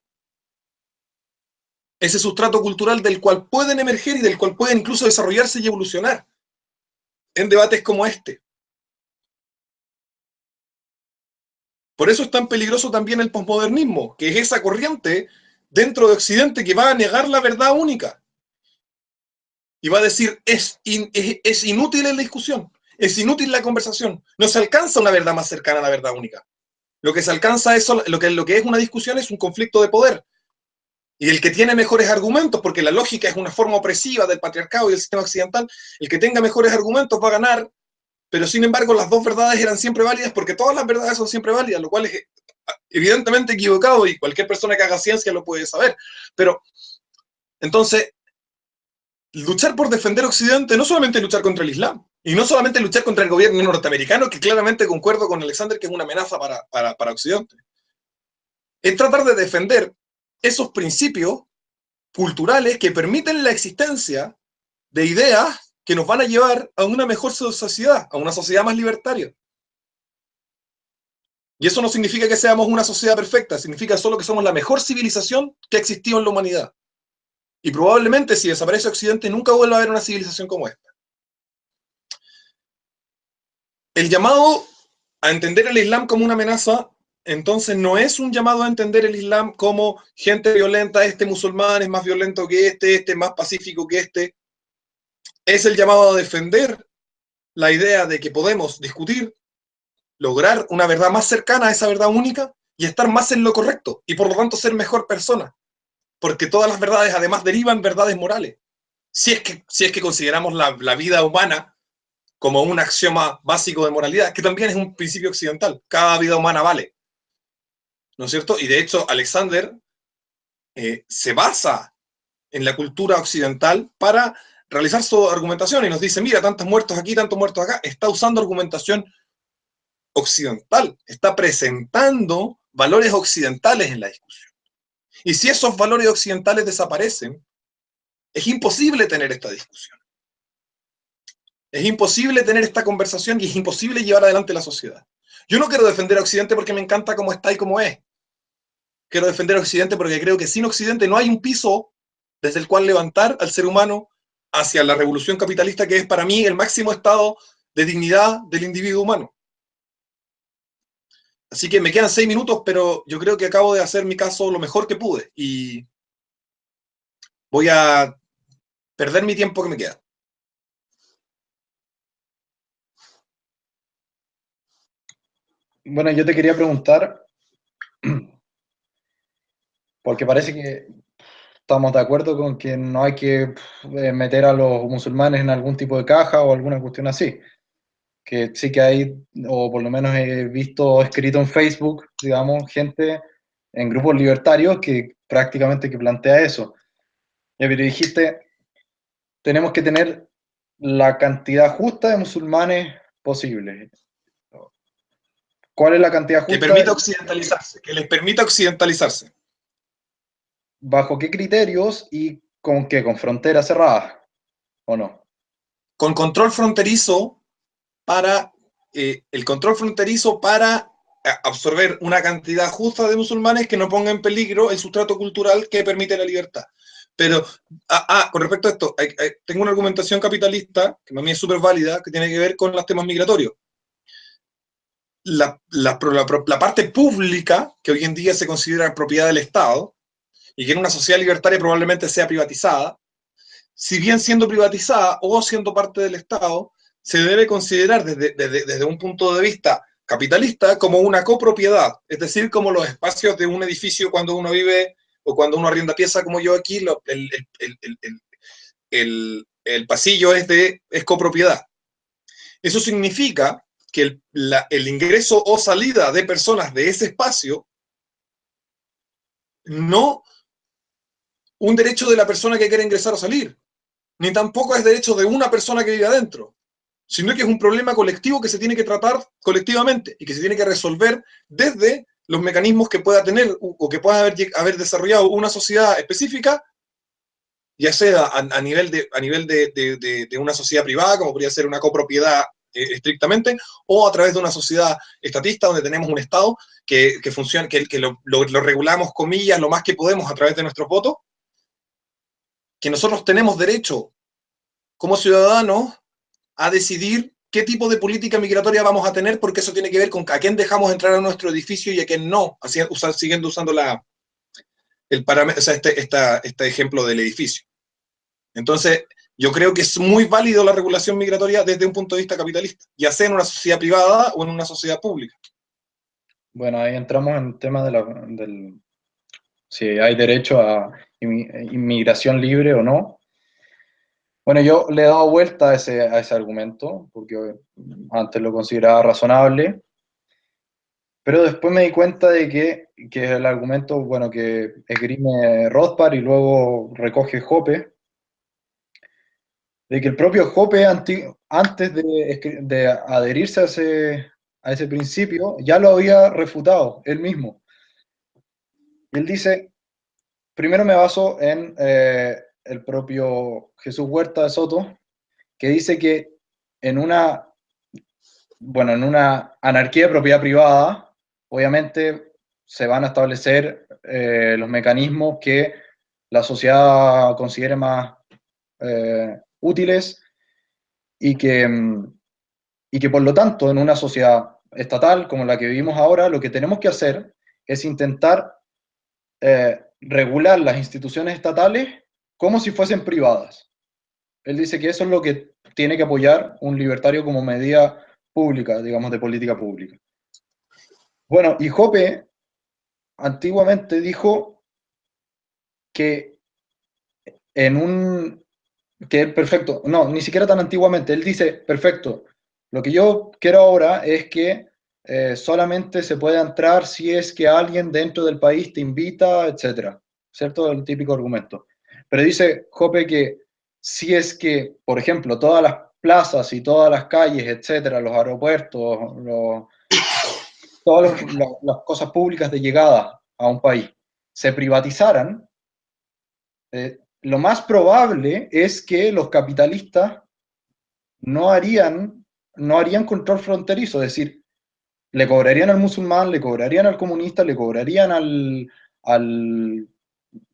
Ese sustrato cultural del cual pueden emerger y del cual pueden incluso desarrollarse y evolucionar en debates como este. Por eso es tan peligroso también el posmodernismo, que es esa corriente dentro de Occidente que va a negar la verdad única. Y va a decir, es inútil la discusión, es inútil la conversación. No se alcanza una verdad más cercana a la verdad única. Lo que se alcanza es, lo que es una discusión es un conflicto de poder. Y el que tiene mejores argumentos, porque la lógica es una forma opresiva del patriarcado y del sistema occidental, el que tenga mejores argumentos va a ganar, pero sin embargo las dos verdades eran siempre válidas porque todas las verdades son siempre válidas, lo cual es evidentemente equivocado y cualquier persona que haga ciencia lo puede saber. Pero entonces, luchar por defender Occidente no solamente luchar contra el Islam, y no solamente luchar contra el gobierno norteamericano, que claramente concuerdo con Alexander que es una amenaza para Occidente, es tratar de defender esos principios culturales que permiten la existencia de ideas que nos van a llevar a una mejor sociedad, a una sociedad más libertaria. Y eso no significa que seamos una sociedad perfecta, significa solo que somos la mejor civilización que ha existido en la humanidad. Y probablemente si desaparece Occidente nunca vuelva a haber una civilización como esta. El llamado a entender el Islam como una amenaza, entonces no es un llamado a entender el Islam como gente violenta, este musulmán es más violento que este es más pacífico que este. Es el llamado a defender la idea de que podemos discutir, lograr una verdad más cercana a esa verdad única y estar más en lo correcto y por lo tanto ser mejor persona. Porque todas las verdades además derivan verdades morales. Si es que consideramos la vida humana como un axioma básico de moralidad, que también es un principio occidental. Cada vida humana vale. ¿No es cierto? Y de hecho, Alexander se basa en la cultura occidental para realizar su argumentación y nos dice, mira, tantos muertos aquí, tantos muertos acá. Está usando argumentación occidental, está presentando valores occidentales en la discusión. Y si esos valores occidentales desaparecen, es imposible tener esta discusión. Es imposible tener esta conversación y es imposible llevar adelante la sociedad. Yo no quiero defender a Occidente porque me encanta cómo está y cómo es. Quiero defender a Occidente porque creo que sin Occidente no hay un piso desde el cual levantar al ser humano hacia la revolución capitalista, que es para mí el máximo estado de dignidad del individuo humano. Así que me quedan 6 minutos, pero yo creo que acabo de hacer mi caso lo mejor que pude y voy a perder mi tiempo que me queda. Bueno, yo te quería preguntar, porque parece que estamos de acuerdo con que no hay que meter a los musulmanes en algún tipo de caja o alguna cuestión así. Que sí que hay, o por lo menos he visto escrito en Facebook, digamos, gente en grupos libertarios que prácticamente que plantea eso. Ya, pero dijiste, tenemos que tener la cantidad justa de musulmanes posible. ¿Cuál es la cantidad Que justa? permita occidentalizarse, que les permita occidentalizarse. ¿Bajo qué criterios y con qué? ¿Con fronteras cerradas o no? Con control fronterizo para el control fronterizo para absorber una cantidad justa de musulmanes que no ponga en peligro el sustrato cultural que permite la libertad. Pero, con respecto a esto, tengo una argumentación capitalista, que para mí es súper válida, que tiene que ver con los temas migratorios. La parte pública, que hoy en día se considera propiedad del Estado, y que en una sociedad libertaria probablemente sea privatizada, si bien siendo privatizada o siendo parte del Estado, se debe considerar desde un punto de vista capitalista como una copropiedad, es decir, como los espacios de un edificio cuando uno vive o cuando uno arrienda pieza como yo aquí, el pasillo es copropiedad. Eso significa que el ingreso o salida de personas de ese espacio no un derecho de la persona que quiere ingresar o salir, ni tampoco es derecho de una persona que vive adentro. sino que es un problema colectivo que se tiene que tratar colectivamente y que se tiene que resolver desde los mecanismos que pueda tener o que pueda haber desarrollado una sociedad específica, ya sea a nivel de una sociedad privada, como podría ser una copropiedad estrictamente, o a través de una sociedad estatista donde tenemos un Estado que funciona, que lo regulamos, comillas, lo más que podemos a través de nuestros votos, que nosotros tenemos derecho como ciudadanos a decidir qué tipo de política migratoria vamos a tener, porque eso tiene que ver con a quién dejamos entrar a nuestro edificio y a quién no, siguiendo usando el parámetro, o sea, este ejemplo del edificio. Entonces, yo creo que es muy válido la regulación migratoria desde un punto de vista capitalista, ya sea en una sociedad privada o en una sociedad pública. Bueno, ahí entramos en el tema si hay derecho a inmigración libre o no. Bueno, yo le he dado vuelta a ese argumento, porque antes lo consideraba razonable, pero después me di cuenta de que el argumento, bueno, que esgrime Rothbard y luego recoge Hoppe, de que el propio Hoppe, antes de adherirse a ese principio, ya lo había refutado él mismo. Y él dice, primero me baso en el propio Jesús Huerta de Soto, que dice que en una anarquía de propiedad privada, obviamente se van a establecer los mecanismos que la sociedad considere más útiles y que por lo tanto en una sociedad estatal como la que vivimos ahora, lo que tenemos que hacer es intentar regular las instituciones estatales como si fuesen privadas. Él dice que eso es lo que tiene que apoyar un libertario como medida pública, digamos, de política pública. Bueno, y Hoppe antiguamente dijo que perfecto, no, ni siquiera tan antiguamente, él dice, perfecto, lo que yo quiero ahora es que solamente se puede entrar si es que alguien dentro del país te invita, etcétera, ¿cierto? El típico argumento. Pero dice Hoppe que si es que, por ejemplo, todas las plazas y todas las calles, etcétera, los aeropuertos, todas las cosas públicas de llegada a un país se privatizaran, lo más probable es que los capitalistas no harían control fronterizo, es decir, le cobrarían al musulmán, le cobrarían al comunista, le cobrarían al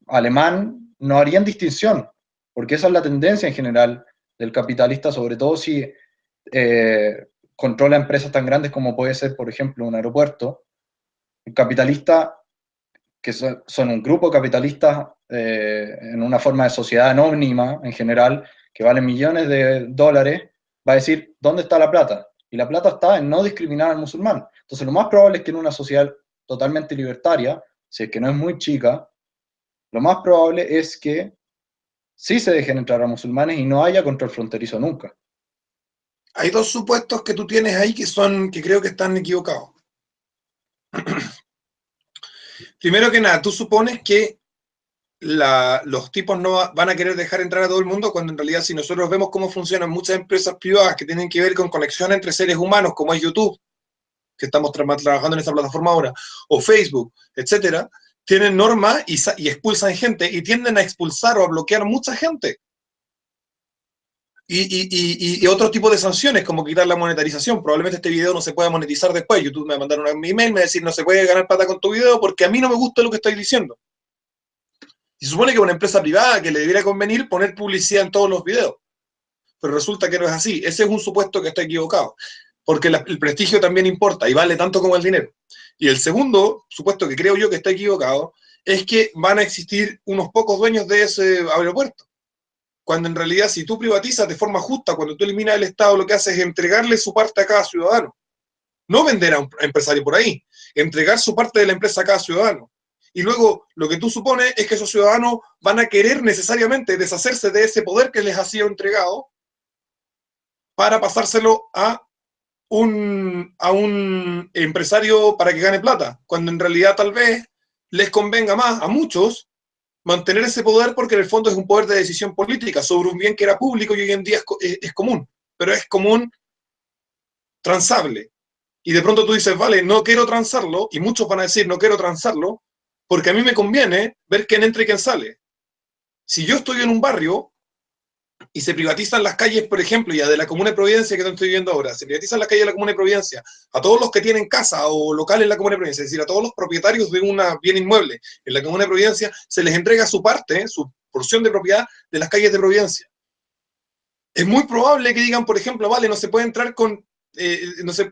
alemán, no harían distinción, porque esa es la tendencia en general del capitalista, sobre todo si controla empresas tan grandes como puede ser, por ejemplo, un aeropuerto. El capitalista, que son un grupo capitalista en una forma de sociedad anónima en general, que vale millones de dólares, va a decir, ¿dónde está la plata? Y la plata está en no discriminar al musulmán. Entonces lo más probable es que en una sociedad totalmente libertaria, si es que no es muy chica, lo más probable es que sí se dejen entrar a musulmanes y no haya control fronterizo nunca. Hay dos supuestos que tú tienes ahí que creo que están equivocados. Primero que nada, tú supones que los tipos no van a querer dejar entrar a todo el mundo, cuando en realidad si nosotros vemos cómo funcionan muchas empresas privadas que tienen que ver con conexión entre seres humanos, como es YouTube, que estamos trabajando en esa plataforma ahora, o Facebook, etcétera, tienen normas y expulsan gente y tienden a expulsar o a bloquear mucha gente. Y otro tipo de sanciones, como quitar la monetarización. Probablemente este video no se pueda monetizar después. YouTube me va a mandar un email, me va a decir no se puede ganar plata con tu video porque a mí no me gusta lo que estoy diciendo. Y se supone que es una empresa privada que le debiera convenir poner publicidad en todos los videos. Pero resulta que no es así. Ese es un supuesto que está equivocado. Porque el prestigio también importa y vale tanto como el dinero. Y el segundo supuesto que creo yo que está equivocado es que van a existir unos pocos dueños de ese aeropuerto. Cuando en realidad si tú privatizas de forma justa, cuando tú eliminas el Estado, lo que haces es entregarle su parte a cada ciudadano. No vender a un empresario por ahí, entregar su parte de la empresa a cada ciudadano. Y luego lo que tú supones es que esos ciudadanos van a querer necesariamente deshacerse de ese poder que les ha sido entregado para pasárselo a un empresario para que gane plata, cuando en realidad tal vez les convenga más a muchos mantener ese poder porque en el fondo es un poder de decisión política sobre un bien que era público y hoy en día es común, pero es común transable. Y de pronto tú dices, vale, no quiero transarlo, y muchos van a decir, no quiero transarlo, porque a mí me conviene ver quién entra y quién sale. Si yo estoy en un barrio y se privatizan las calles, por ejemplo, ya de la Comuna de Providencia que estoy viendo ahora, se privatizan las calles de la Comuna de Providencia a todos los que tienen casa o local en la Comuna de Providencia, es decir, a todos los propietarios de un bien inmueble en la Comuna de Providencia, se les entrega su parte, su porción de propiedad de las calles de Providencia. Es muy probable que digan, por ejemplo, vale, no se puede entrar con,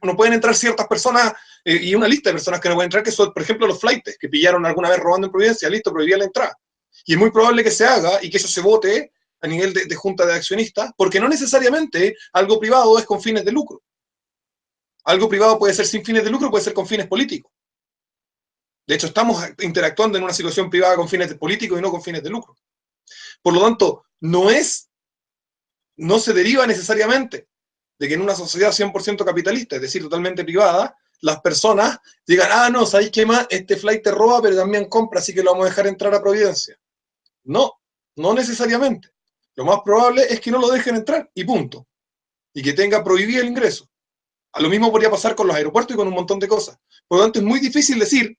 no pueden entrar ciertas personas, y una lista de personas que no pueden entrar, que son, por ejemplo, los flaites, que pillaron alguna vez robando en Providencia, listo, prohibía la entrada. Y es muy probable que se haga y que eso se vote a nivel de junta de accionistas, porque no necesariamente algo privado es con fines de lucro. Algo privado puede ser sin fines de lucro, puede ser con fines políticos. De hecho, estamos interactuando en una situación privada con fines políticos y no con fines de lucro. Por lo tanto, no se deriva necesariamente de que en una sociedad 100% capitalista, es decir, totalmente privada, las personas digan, ah, no, ¿sabéis qué más? Este flight te roba, pero también compra, así que lo vamos a dejar entrar a Providencia. No, no necesariamente. Lo más probable es que no lo dejen entrar, y punto. Y que tenga prohibido el ingreso. A lo mismo podría pasar con los aeropuertos y con un montón de cosas. Por lo tanto, es muy difícil decir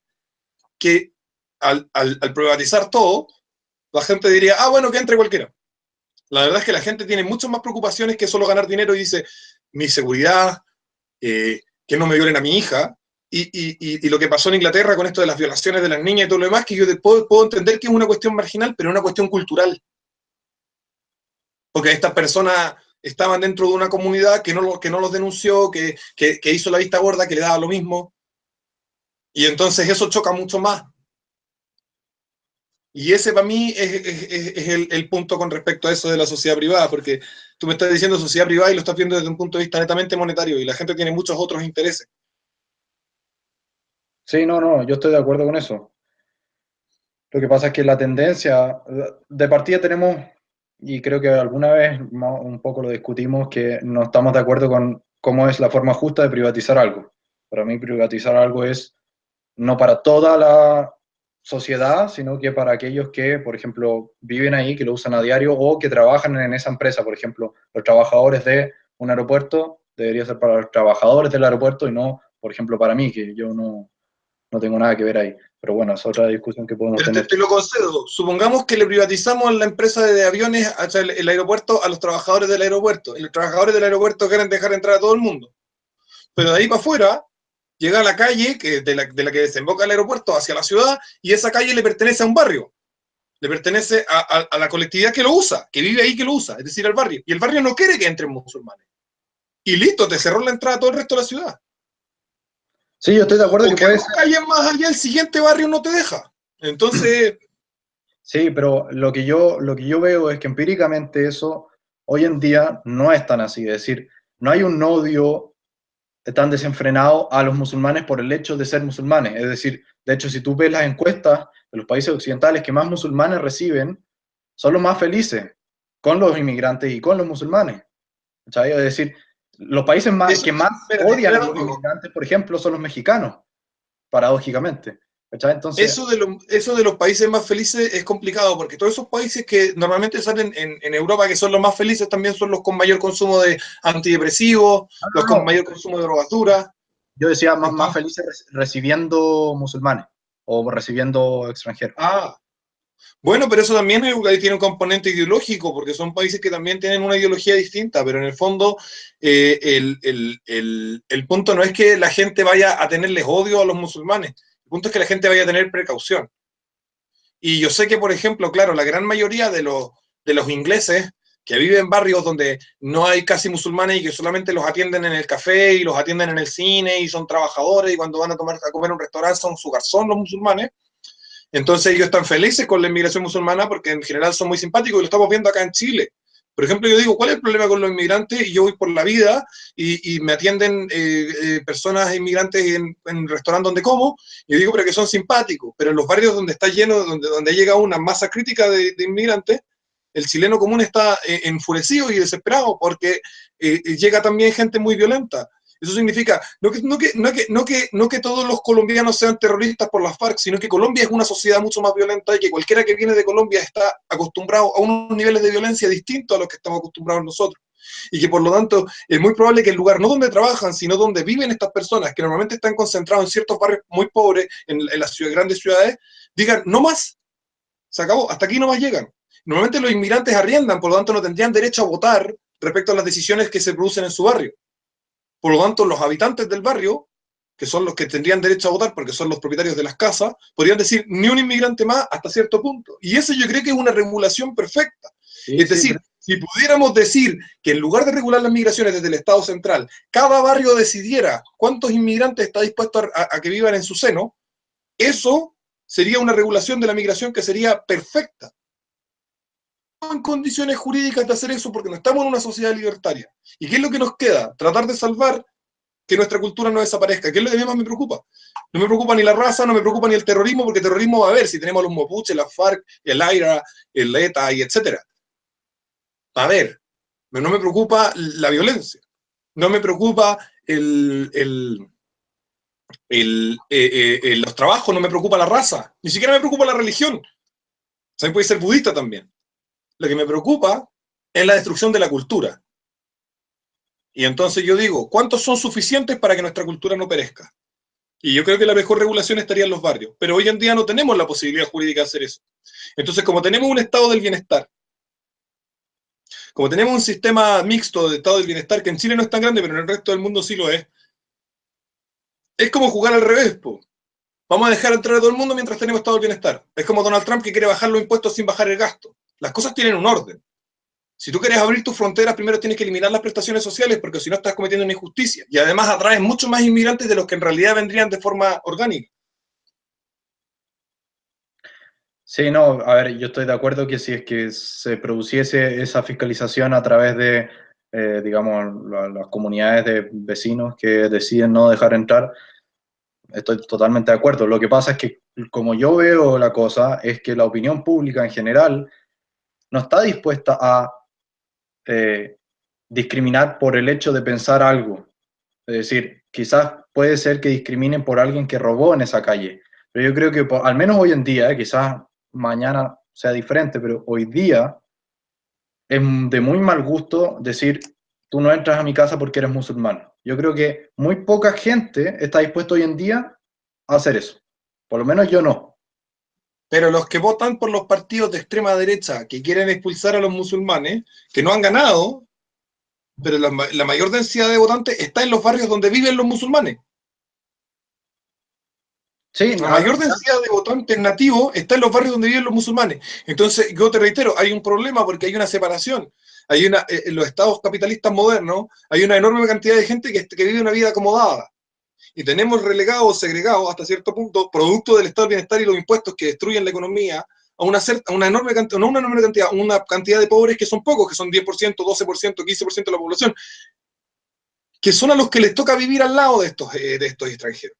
que al privatizar todo, la gente diría, ah, bueno, que entre cualquiera. La verdad es que la gente tiene muchas más preocupaciones que solo ganar dinero y dice, mi seguridad, que no me violen a mi hija, y lo que pasó en Inglaterra con esto de las violaciones de las niñas y todo lo demás, que yo puedo entender que es una cuestión marginal, pero es una cuestión cultural. Porque estas personas estaban dentro de una comunidad que no los denunció, que hizo la vista gorda, que le daba lo mismo, y entonces eso choca mucho más. Y ese para mí es el punto con respecto a eso de la sociedad privada, porque tú me estás diciendo sociedad privada y lo estás viendo desde un punto de vista netamente monetario, y la gente tiene muchos otros intereses. Sí, no, yo estoy de acuerdo con eso. Lo que pasa es que la tendencia, de partida tenemos, y creo que alguna vez un poco lo discutimos, que no estamos de acuerdo con cómo es la forma justa de privatizar algo. Para mí privatizar algo es no para toda la sociedad, sino que para aquellos que, por ejemplo, viven ahí, que lo usan a diario o que trabajan en esa empresa. Por ejemplo, los trabajadores de un aeropuerto debería ser para los trabajadores del aeropuerto y no, por ejemplo, para mí, que yo no tengo nada que ver ahí. Pero bueno, es otra discusión que podemos Pero tener. te lo concedo. Supongamos que le privatizamos la empresa de aviones, o sea, el aeropuerto, a los trabajadores del aeropuerto. Y los trabajadores del aeropuerto quieren dejar entrar a todo el mundo. Pero de ahí para afuera llega a la calle de la que desemboca el aeropuerto hacia la ciudad, y esa calle le pertenece a un barrio. Le pertenece a la colectividad que lo usa, que vive ahí, que lo usa, es decir, al barrio. Y el barrio no quiere que entren musulmanes. Y listo, te cerró la entrada a todo el resto de la ciudad. Sí, yo estoy de acuerdo que Porque puede dos ser. calles más allá, el siguiente barrio no te deja. Entonces, Sí, pero lo que yo veo es que empíricamente eso hoy en día no es tan así. Es decir, no hay un odio tan desenfrenado a los musulmanes por el hecho de ser musulmanes. Es decir, de hecho, si tú ves las encuestas de los países occidentales que más musulmanes reciben, son los más felices con los inmigrantes y con los musulmanes. ¿Sabes? Es decir, los países eso, que más espérate, odian a espérate los un poco. inmigrantes, por ejemplo, son los mexicanos, paradójicamente. ¿Sabes? Entonces, Eso de los países más felices es complicado, porque todos esos países que normalmente salen en Europa, que son los más felices, también son los con mayor consumo de antidepresivos, no, los no, con no. mayor consumo de drogatura. Yo decía más Entonces, felices recibiendo musulmanes o recibiendo extranjeros. ah, bueno, pero eso también tiene un componente ideológico, porque son países que también tienen una ideología distinta, pero en el fondo el punto no es que la gente vaya a tenerles odio a los musulmanes, el punto es que la gente vaya a tener precaución. Y yo sé que, por ejemplo, claro, la gran mayoría de los ingleses que viven en barrios donde no hay casi musulmanes y que solamente los atienden en el café y los atienden en el cine y son trabajadores y cuando van a comer a un restaurante son su garzón los musulmanes. Entonces ellos están felices con la inmigración musulmana porque en general son muy simpáticos y lo estamos viendo acá en Chile. Por ejemplo, yo digo, ¿cuál es el problema con los inmigrantes? Y yo voy por la vida y me atienden personas inmigrantes en restaurantes donde como, y yo digo, pero que son simpáticos. Pero en los barrios donde está lleno, donde llega una masa crítica de inmigrantes, el chileno común está enfurecido y desesperado porque llega también gente muy violenta. Eso significa no que todos los colombianos sean terroristas por las FARC, sino que Colombia es una sociedad mucho más violenta y que cualquiera que viene de Colombia está acostumbrado a unos niveles de violencia distintos a los que estamos acostumbrados nosotros. y que por lo tanto es muy probable que el lugar no donde trabajan, sino donde viven estas personas, que normalmente están concentrados en ciertos barrios muy pobres, en las grandes ciudades, digan, no más, se acabó, hasta aquí no más llegan. Normalmente los inmigrantes arriendan, por lo tanto no tendrían derecho a votar respecto a las decisiones que se producen en su barrio. Por lo tanto, los habitantes del barrio, que son los que tendrían derecho a votar porque son los propietarios de las casas, podrían decir ni un inmigrante más hasta cierto punto. Y eso yo creo que es una regulación perfecta. Sí, Es sí, decir, si pudiéramos decir que en lugar de regular las migraciones desde el Estado central, cada barrio decidiera cuántos inmigrantes está dispuesto a que vivan en su seno, eso sería una regulación de la migración que sería perfecta. En condiciones jurídicas de hacer eso porque no estamos en una sociedad libertaria. ¿Y qué es lo que nos queda? Tratar de salvar que nuestra cultura no desaparezca, que es lo que a mí más me preocupa. No me preocupa ni la raza, no me preocupa ni el terrorismo, porque terrorismo va a haber si tenemos a los mapuches, la FARC, el AIRA, el ETA y etcétera. Va a haber. Pero no me preocupa la violencia. No me preocupa los trabajos, no me preocupa la raza. Ni siquiera me preocupa la religión. También puede ser budista también. Lo que me preocupa es la destrucción de la cultura. Y entonces yo digo, ¿cuántos son suficientes para que nuestra cultura no perezca? Y yo creo que la mejor regulación estaría en los barrios. Pero hoy en día no tenemos la posibilidad jurídica de hacer eso. Entonces, como tenemos un estado del bienestar, como tenemos un sistema mixto de estado del bienestar, que en Chile no es tan grande, pero en el resto del mundo sí lo es como jugar al revés, po. Vamos a dejar entrar a todo el mundo mientras tenemos estado del bienestar. Es como Donald Trump que quiere bajar los impuestos sin bajar el gasto. Las cosas tienen un orden. Si tú quieres abrir tus fronteras, primero tienes que eliminar las prestaciones sociales, porque si no estás cometiendo una injusticia. Y además atraes mucho más inmigrantes de los que en realidad vendrían de forma orgánica. sí, no, a ver, yo estoy de acuerdo que si es que se produciese esa fiscalización a través de, digamos, las comunidades de vecinos que deciden no dejar entrar, estoy totalmente de acuerdo. Lo que pasa es que, como yo veo la cosa, es que la opinión pública en general no está dispuesta a eh, discriminar por el hecho de pensar algo. Es decir, quizás puede ser que discriminen por alguien que robó en esa calle, pero yo creo que al menos hoy en día, quizás mañana sea diferente, pero hoy día es de muy mal gusto decir, tú no entras a mi casa porque eres musulmán. Yo creo que muy poca gente está dispuesta hoy en día a hacer eso. Por lo menos yo no. Pero los que votan por los partidos de extrema derecha que quieren expulsar a los musulmanes, que no han ganado, pero la mayor densidad de votantes está en los barrios donde viven los musulmanes. Sí, La mayor densidad de votantes nativos está en los barrios donde viven los musulmanes. Entonces, yo te reitero, hay un problema porque hay una separación. En los estados capitalistas modernos hay una enorme cantidad de gente que vive una vida acomodada. Y tenemos relegados, segregados hasta cierto punto, producto del estado del bienestar y los impuestos que destruyen la economía, a una enorme cantidad, no una enorme cantidad, una cantidad de pobres que son pocos, que son 10%, 12%, 15% de la población, que son a los que les toca vivir al lado de estos extranjeros.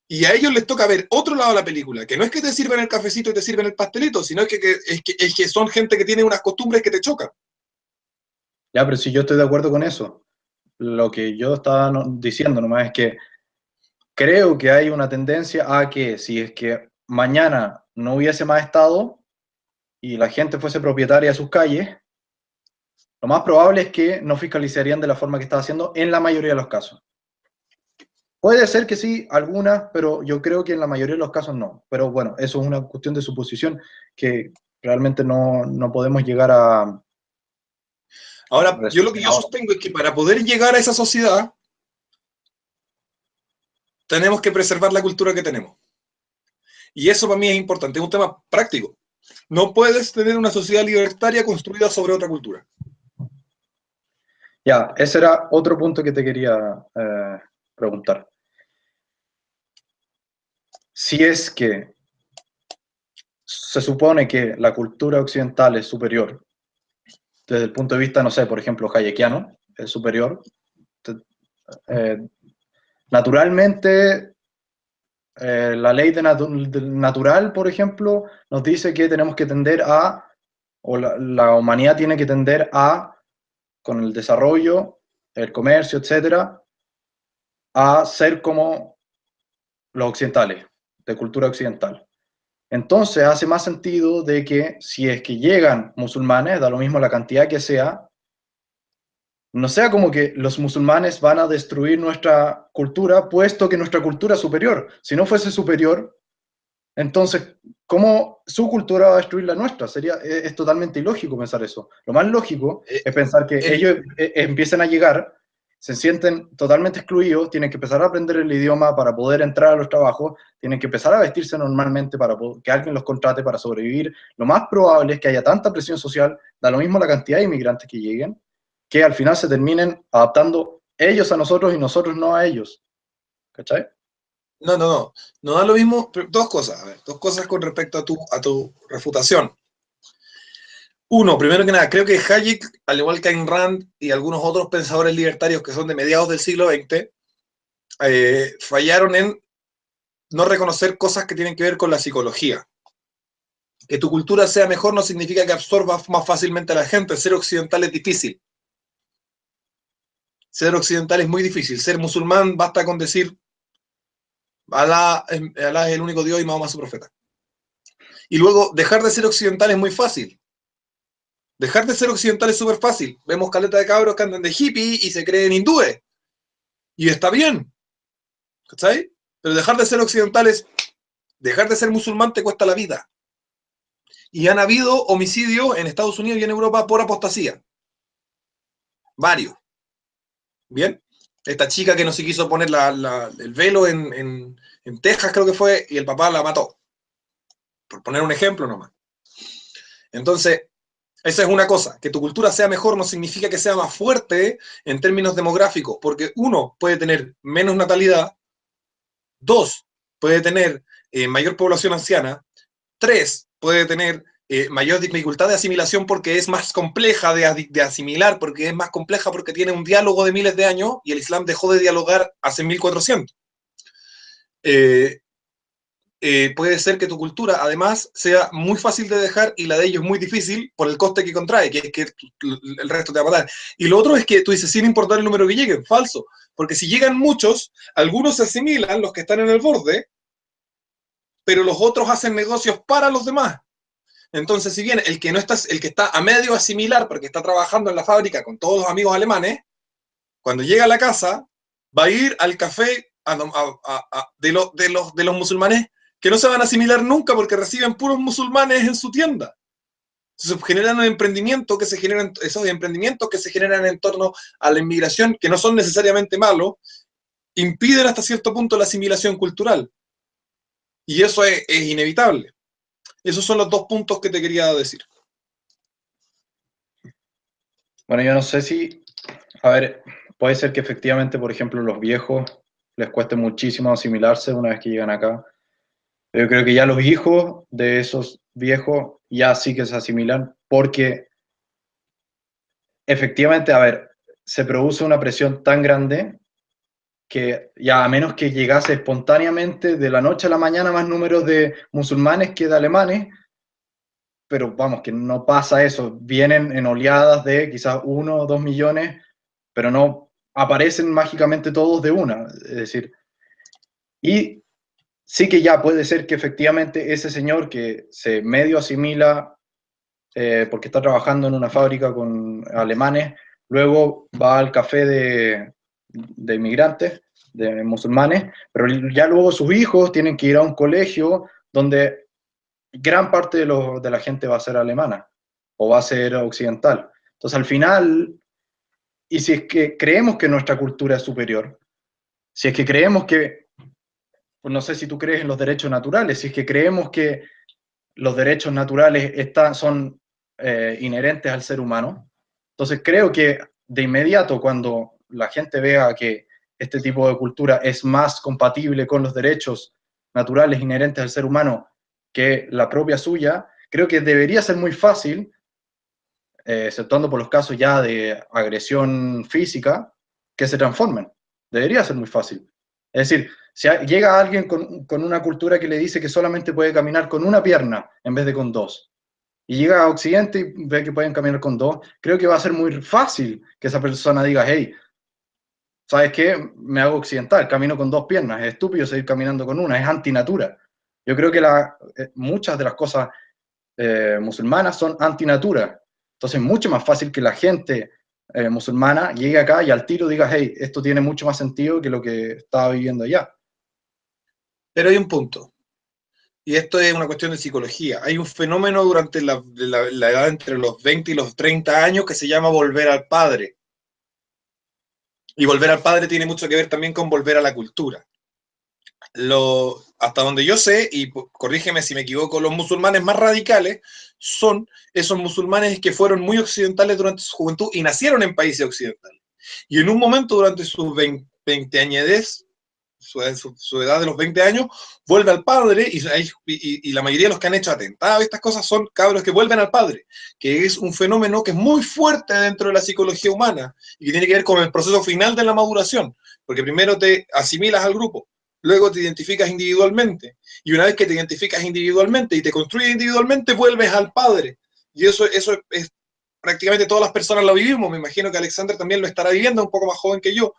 Y a ellos les toca ver otro lado de la película, que no es que te sirven el cafecito y te sirven el pastelito, sino que son gente que tiene unas costumbres que te chocan. ya, pero si yo estoy de acuerdo con eso. Lo que yo estaba diciendo nomás es que creo que hay una tendencia a que si es que mañana no hubiese más Estado y la gente fuese propietaria de sus calles, lo más probable es que no fiscalizarían de la forma que está haciendo en la mayoría de los casos. Puede ser que sí, algunas, pero yo creo que en la mayoría de los casos no. Pero bueno, eso es una cuestión de suposición que realmente no podemos llegar a Ahora, yo lo que resolver yo ahora. sostengo es que para poder llegar a esa sociedad, tenemos que preservar la cultura que tenemos. Y eso para mí es importante, es un tema práctico. No puedes tener una sociedad libertaria construida sobre otra cultura. Ya, ese era otro punto que te quería preguntar. Si es que se supone que la cultura occidental es superior, desde el punto de vista, no sé, por ejemplo, hayekiano, es superior, eh, naturalmente, la ley natural, por ejemplo, nos dice que tenemos que tender a, o la humanidad tiene que tender a, con el desarrollo, el comercio, etcétera, a ser como los occidentales, de cultura occidental. Entonces hace más sentido de que si es que llegan musulmanes, da lo mismo la cantidad que sea, no sea como que los musulmanes van a destruir nuestra cultura, puesto que nuestra cultura es superior. Si no fuese superior, entonces, ¿cómo su cultura va a destruir la nuestra? Es totalmente ilógico pensar eso. Lo más lógico Eh, es pensar que el- ellos empiecen a llegar, se sienten totalmente excluidos, tienen que empezar a aprender el idioma para poder entrar a los trabajos, tienen que empezar a vestirse normalmente para que alguien los contrate para sobrevivir. Lo más probable es que haya tanta presión social, da lo mismo la cantidad de inmigrantes que lleguen, que al final se terminen adaptando ellos a nosotros y nosotros no a ellos. ¿Cachai? no, no, no. No da lo mismo. Dos cosas, a ver, dos cosas con respecto a tu refutación. Uno, primero que nada, creo que Hayek, al igual que Ayn Rand y algunos otros pensadores libertarios que son de mediados del siglo XX, fallaron en no reconocer cosas que tienen que ver con la psicología. Que tu cultura sea mejor no significa que absorbas más fácilmente a la gente. Ser occidental es difícil. Ser occidental es muy difícil. Ser musulmán basta con decir Alá, Alá es el único Dios y Mahoma es su profeta. Y luego, dejar de ser occidental es muy fácil. Dejar de ser occidental es súper fácil. Vemos caleta de cabros que andan de hippie y se creen hindúes. Y está bien. ¿Cachai? Pero dejar de ser occidental es... Dejar de ser musulmán te cuesta la vida. Y han habido homicidios en Estados Unidos y en Europa por apostasía. Varios. ¿Bien? Esta chica que no se quiso poner el velo en Texas, creo que fue, y el papá la mató. Por poner un ejemplo nomás. Entonces, esa es una cosa. Que tu cultura sea mejor no significa que sea más fuerte en términos demográficos, porque uno puede tener menos natalidad, dos, puede tener mayor población anciana, tres, puede tener mayor dificultad de asimilación porque es más compleja de asimilar, porque es más compleja porque tiene un diálogo de miles de años y el Islam dejó de dialogar hace 1400. Eh, puede ser que tu cultura además sea muy fácil de dejar y la de ellos muy difícil por el coste que contrae, que es que el resto te va a matar. Y lo otro es que tú dices, sin importar el número que lleguen, falso, porque si llegan muchos, algunos se asimilan, los que están en el borde, pero los otros hacen negocios para los demás. Entonces, si bien el que, no está, el que está a medio asimilar porque está trabajando en la fábrica con todos los amigos alemanes, cuando llega a la casa, va a ir al café de los musulmanes que no se van a asimilar nunca porque reciben puros musulmanes en su tienda. Entonces generan un emprendimiento que se generan, esos emprendimientos que se generan en torno a la inmigración, que no son necesariamente malos, impiden hasta cierto punto la asimilación cultural. Y eso es inevitable. Esos son los dos puntos que te quería decir. Bueno, yo no sé si, a ver, puede ser que efectivamente, por ejemplo, los viejos les cueste muchísimo asimilarse una vez que llegan acá. Pero yo creo que ya los hijos de esos viejos ya sí que se asimilan porque efectivamente, a ver, se produce una presión tan grande que ya a menos que llegase espontáneamente de la noche a la mañana más números de musulmanes que de alemanes, pero vamos, que no pasa eso, vienen en oleadas de quizás 1 o 2 millones, pero no aparecen mágicamente todos de una, es decir, y sí que ya puede ser que efectivamente ese señor que se medio asimila porque está trabajando en una fábrica con alemanes, luego va al café de inmigrantes, de musulmanes, pero ya luego sus hijos tienen que ir a un colegio donde gran parte de la gente va a ser alemana o va a ser occidental. Entonces al final, y si es que creemos que nuestra cultura es superior, si es que creemos que, pues no sé si tú crees en los derechos naturales, si es que creemos que los derechos naturales son inherentes al ser humano. Entonces creo que de inmediato cuando la gente vea que este tipo de cultura es más compatible con los derechos naturales inherentes al ser humano que la propia suya, creo que debería ser muy fácil, exceptuando por los casos ya de agresión física, que se transformen. Debería ser muy fácil. Es decir, si llega alguien con una cultura que le dice que solamente puede caminar con una pierna en vez de con dos, y llega a Occidente y ve que pueden caminar con dos, creo que va a ser muy fácil que esa persona diga, hey, ¿sabes qué? Me hago occidental, camino con dos piernas, es estúpido seguir caminando con una, es antinatura. Yo creo que muchas de las cosas musulmanas son antinatura. Entonces es mucho más fácil que la gente musulmana, llegue acá y al tiro diga, hey, esto tiene mucho más sentido que lo que estaba viviendo allá. Pero hay un punto, y esto es una cuestión de psicología. Hay un fenómeno durante la edad entre los 20 y los 30 años que se llama volver al padre. Y volver al padre tiene mucho que ver también con volver a la cultura. Hasta donde yo sé, y corrígeme si me equivoco, los musulmanes más radicales son esos musulmanes que fueron muy occidentales durante su juventud y nacieron en países occidentales. Y en un momento durante sus 20 añedez, su edad de los 20 años, vuelve al padre y la mayoría de los que han hecho atentados, estas cosas son cabros que vuelven al padre, que es un fenómeno que es muy fuerte dentro de la psicología humana y que tiene que ver con el proceso final de la maduración, porque primero te asimilas al grupo, luego te identificas individualmente, y una vez que te identificas individualmente y te construyes individualmente, vuelves al padre. Y eso es prácticamente todas las personas lo vivimos. Me imagino que Alexander también lo estará viviendo, un poco más joven que yo,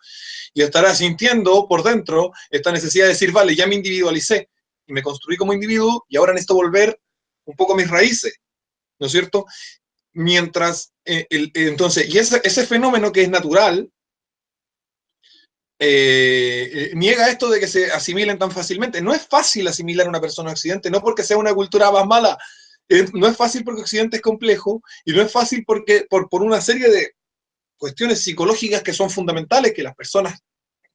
y estará sintiendo por dentro esta necesidad de decir, vale, ya me individualicé y me construí como individuo y ahora necesito volver un poco a mis raíces, ¿no es cierto? Mientras, entonces, y ese fenómeno que es natural, niega esto de que se asimilen tan fácilmente. No es fácil asimilar a una persona a Occidente, no porque sea una cultura más mala, no es fácil porque Occidente es complejo, y no es fácil porque por una serie de cuestiones psicológicas que son fundamentales, que las personas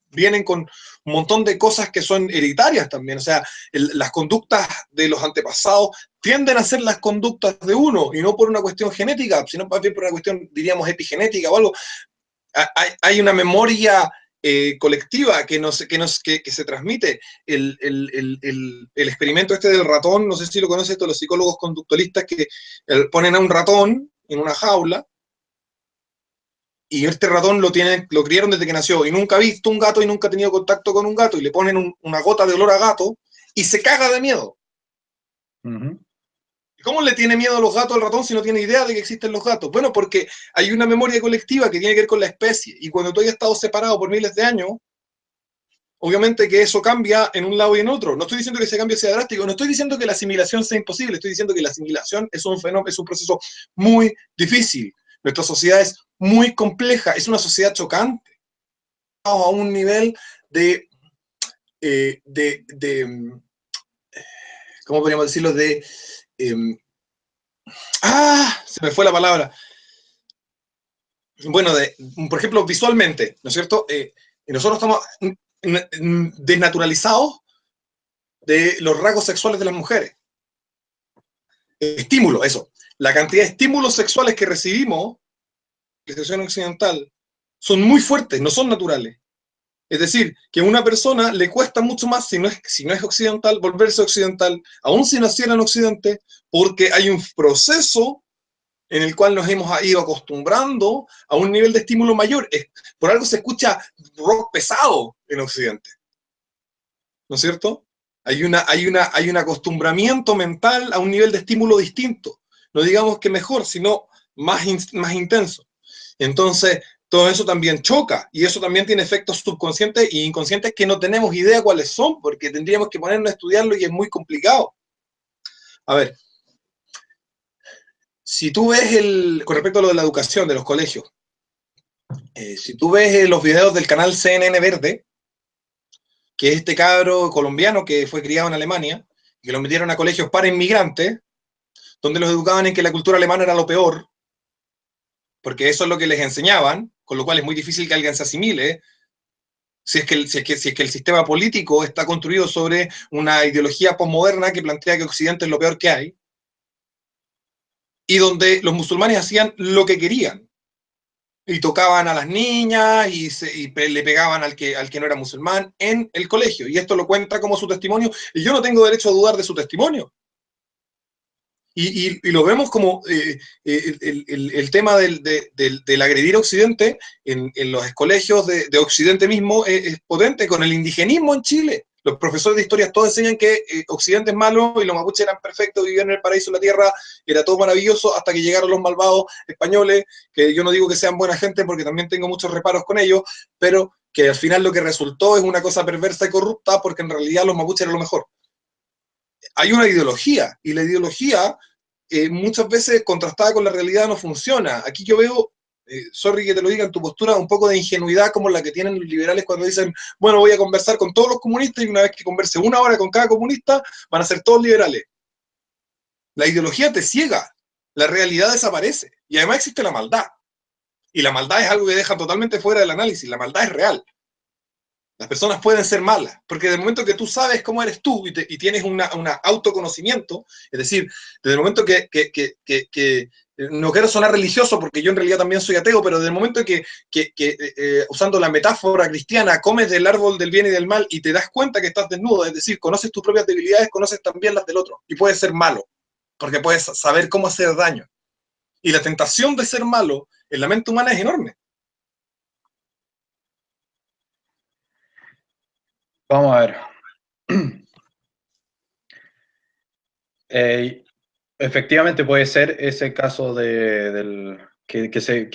vienen con un montón de cosas que son hereditarias también. O sea, las conductas de los antepasados tienden a ser las conductas de uno, y no por una cuestión genética, sino más bien por una cuestión, diríamos, epigenética o algo. Hay una memoria colectiva que se transmite. El experimento este del ratón, no sé si lo conoces, esto, los psicólogos conductualistas que ponen a un ratón en una jaula, y este ratón lo criaron desde que nació y nunca ha visto un gato y nunca ha tenido contacto con un gato, y le ponen una gota de olor a gato y se caga de miedo. ¿Cómo le tiene miedo a los gatos al ratón si no tiene idea de que existen los gatos? Bueno, porque hay una memoria colectiva que tiene que ver con la especie, y cuando tú hayas estado separado por miles de años, obviamente que eso cambia en un lado y en otro. No estoy diciendo que ese cambio sea drástico, no estoy diciendo que la asimilación sea imposible, estoy diciendo que la asimilación es un fenómeno, es un proceso muy difícil. Nuestra sociedad es muy compleja, es una sociedad chocante. A un nivel de ¿cómo podríamos decirlo? Se me fue la palabra. Bueno, por ejemplo, visualmente, ¿no es cierto? Nosotros estamos desnaturalizados de los rasgos sexuales de las mujeres. Estímulo, eso. La cantidad de estímulos sexuales que recibimos, la sociedad occidental, son muy fuertes, no son naturales. Es decir, que a una persona le cuesta mucho más, si no es occidental, volverse occidental, aun si naciera en Occidente, porque hay un proceso en el cual nos hemos ido acostumbrando a un nivel de estímulo mayor. Por algo se escucha rock pesado en Occidente, ¿no es cierto? Hay un acostumbramiento mental a un nivel de estímulo distinto. No digamos que mejor, sino más intenso. Entonces, todo eso también choca, y eso también tiene efectos subconscientes e inconscientes que no tenemos idea cuáles son, porque tendríamos que ponernos a estudiarlo y es muy complicado. A ver, si tú ves con respecto a lo de la educación de los colegios, si tú ves los videos del canal CNN Verde, que es este cabro colombiano que fue criado en Alemania, que lo metieron a colegios para inmigrantes, donde los educaban en que la cultura alemana era lo peor, porque eso es lo que les enseñaban, con lo cual es muy difícil que alguien se asimile, si es que el sistema político está construido sobre una ideología posmoderna que plantea que Occidente es lo peor que hay, y donde los musulmanes hacían lo que querían, y tocaban a las niñas y le pegaban al que no era musulmán en el colegio, y esto lo cuenta como su testimonio, y yo no tengo derecho a dudar de su testimonio. Y lo vemos como el tema del agredir a Occidente en los colegios de Occidente mismo es potente, con el indigenismo en Chile. Los profesores de historia todos enseñan que Occidente es malo y los mapuches eran perfectos, vivían en el paraíso de la tierra, era todo maravilloso, hasta que llegaron los malvados españoles, que yo no digo que sean buena gente porque también tengo muchos reparos con ellos, pero que al final lo que resultó es una cosa perversa y corrupta, porque en realidad los mapuches eran lo mejor. Hay una ideología, y la ideología muchas veces contrastada con la realidad no funciona. Aquí yo veo sorry que te lo diga, en tu postura, un poco de ingenuidad como la que tienen los liberales cuando dicen, bueno, voy a conversar con todos los comunistas y una vez que converse 1 hora con cada comunista, van a ser todos liberales. La ideología te ciega, la realidad desaparece y además existe la maldad. Y la maldad es algo que deja totalmente fuera del análisis, la maldad es real. Las personas pueden ser malas, porque desde el momento que tú sabes cómo eres tú y tienes un autoconocimiento, es decir, desde el momento que no quiero sonar religioso porque yo en realidad también soy ateo, pero desde el momento que usando la metáfora cristiana, comes del árbol del bien y del mal y te das cuenta que estás desnudo, es decir, conoces tus propias debilidades, conoces también las del otro, y puedes ser malo, porque puedes saber cómo hacer daño. Y la tentación de ser malo en la mente humana es enorme. Vamos a ver. Efectivamente puede ser ese caso que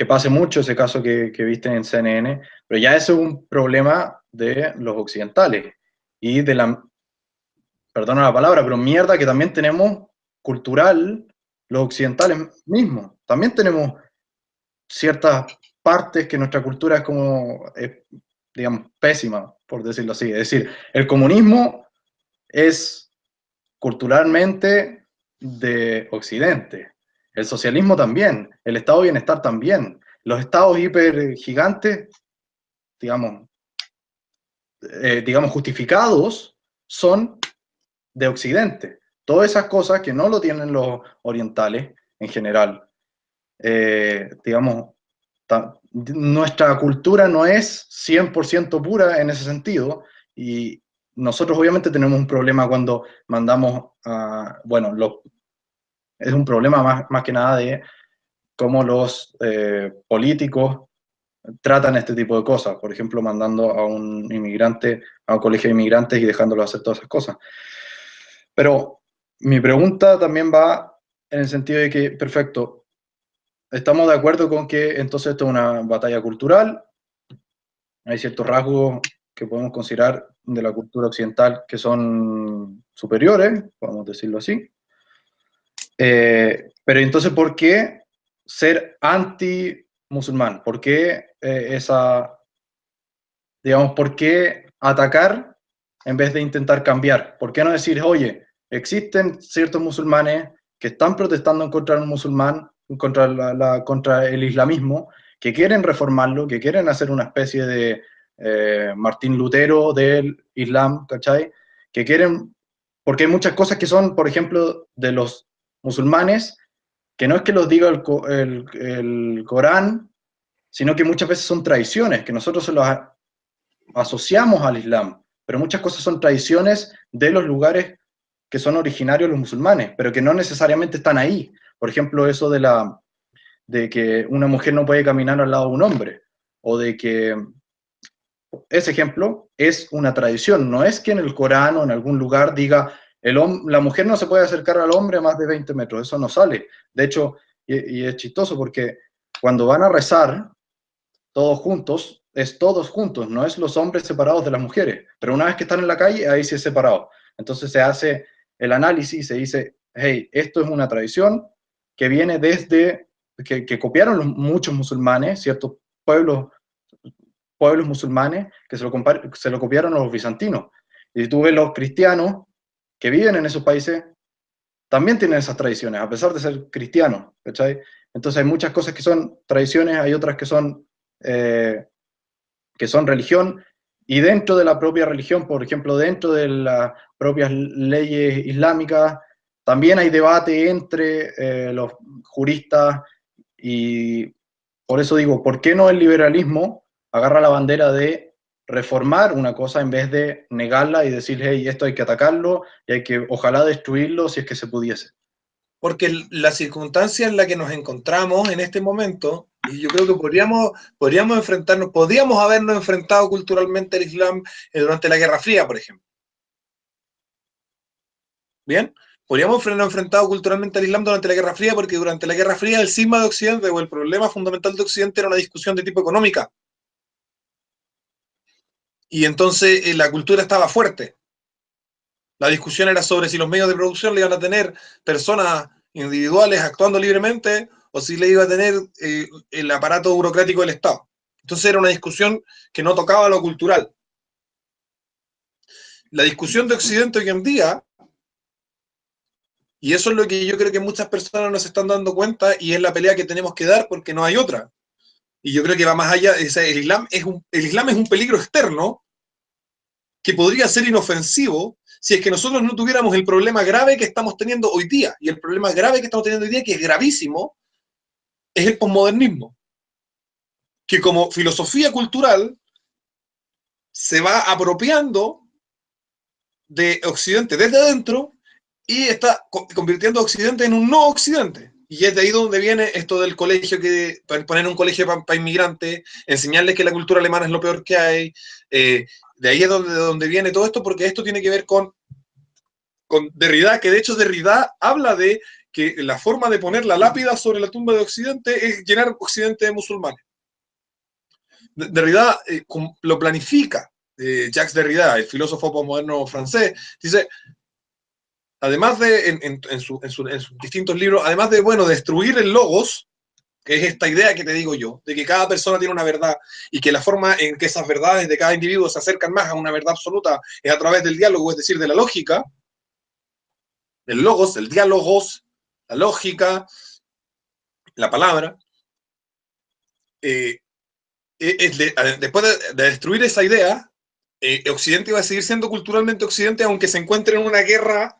pase mucho, ese caso que viste en CNN, pero ya eso es un problema de los occidentales y de la, perdona la palabra, pero mierda que también tenemos cultural los occidentales mismos. También tenemos ciertas partes que nuestra cultura es como, digamos, pésima, por decirlo así. Es decir, el comunismo es culturalmente de Occidente. El socialismo también, el estado de bienestar también. Los estados hiper gigantes, digamos, digamos justificados, son de Occidente. Todas esas cosas que no lo tienen los orientales en general. Digamos, nuestra cultura no es 100% pura en ese sentido y nosotros obviamente tenemos un problema cuando mandamos a, bueno, es un problema más que nada de cómo los políticos tratan este tipo de cosas, por ejemplo, mandando a un inmigrante a un colegio de inmigrantes y dejándolo hacer todas esas cosas. Pero mi pregunta también va en el sentido de que, perfecto, estamos de acuerdo con que entonces esto es una batalla cultural, hay ciertos rasgos que podemos considerar de la cultura occidental que son superiores, podemos decirlo así. Pero entonces, ¿por qué ser anti-musulmán? ¿Por qué digamos, por qué atacar en vez de intentar cambiar? ¿Por qué no decir, oye, existen ciertos musulmanes que están protestando en contra del musulmán, contra el islamismo, que quieren reformarlo, que quieren hacer una especie de Martín Lutero del Islam, ¿cachai? Que quieren, porque hay muchas cosas que son, por ejemplo, de los musulmanes, que no es que los diga el Corán, sino que muchas veces son tradiciones, que nosotros se los asociamos al Islam, pero muchas cosas son tradiciones de los lugares que son originarios los musulmanes, pero que no necesariamente están ahí. Por ejemplo, eso de que una mujer no puede caminar al lado de un hombre, o de que ese ejemplo es una tradición, no es que en el Corán o en algún lugar diga la mujer no se puede acercar al hombre a más de 20 metros, eso no sale. De hecho, y es chistoso porque cuando van a rezar todos juntos, es todos juntos, no es los hombres separados de las mujeres, pero una vez que están en la calle, ahí sí es separado. Entonces se hace el análisis, se dice, hey, esto es una tradición que viene desde, que copiaron muchos musulmanes, ciertos pueblos musulmanes, que se lo copiaron a los bizantinos. Y si tú ves los cristianos que viven en esos países, también tienen esas tradiciones, a pesar de ser cristianos, ¿cachai? Entonces hay muchas cosas que son tradiciones, hay otras que son religión, y dentro de la propia religión, por ejemplo, dentro de las propias leyes islámicas, también hay debate entre los juristas, y por eso digo, ¿por qué no el liberalismo agarra la bandera de reformar una cosa en vez de negarla y decir, hey, esto hay que atacarlo y hay que, ojalá, destruirlo si es que se pudiese? Porque la circunstancia en la que nos encontramos en este momento, y yo creo que podríamos habernos enfrentado culturalmente al Islam durante la Guerra Fría, por ejemplo. ¿Bien? Podríamos habernos enfrentado culturalmente al Islam durante la Guerra Fría, porque durante la Guerra Fría el cisma de Occidente o el problema fundamental de Occidente era una discusión de tipo económica. Y entonces la cultura estaba fuerte. La discusión era sobre si los medios de producción le iban a tener personas individuales actuando libremente o si le iba a tener el aparato burocrático del Estado. Entonces era una discusión que no tocaba lo cultural. La discusión de Occidente hoy en día, y eso es lo que yo creo que muchas personas nos están dando cuenta, y es la pelea que tenemos que dar porque no hay otra. Y yo creo que va más allá, el Islam es un peligro externo que podría ser inofensivo si es que nosotros no tuviéramos el problema grave que estamos teniendo hoy día. Y el problema grave que estamos teniendo hoy día, que es gravísimo, es el posmodernismo, que como filosofía cultural se va apropiando de Occidente desde adentro y está convirtiendo a Occidente en un no Occidente. Y es de ahí donde viene esto del colegio, que poner un colegio para inmigrantes, enseñarles que la cultura alemana es lo peor que hay. De ahí es donde viene todo esto, porque esto tiene que ver con Derrida, que de hecho Derrida habla de que la forma de poner la lápida sobre la tumba de Occidente es llenar Occidente de musulmanes. Derrida lo planifica. Jacques Derrida, el filósofo postmoderno francés, dice, además de, en sus distintos libros, además de, bueno, destruir el logos, que es esta idea que te digo yo, de que cada persona tiene una verdad y que la forma en que esas verdades de cada individuo se acercan más a una verdad absoluta es a través del diálogo, es decir, de la lógica, el logos, el diálogos, la lógica, la palabra. Después de destruir esa idea, Occidente va a seguir siendo culturalmente Occidente, aunque se encuentre en una guerra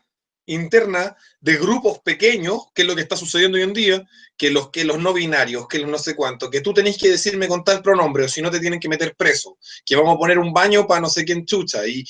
interna de grupos pequeños, que es lo que está sucediendo hoy en día, que los no binarios, que los no sé cuánto, que tú tenés que decirme con tal pronombre, o si no te tienen que meter preso, que vamos a poner un baño para no sé quién chucha, y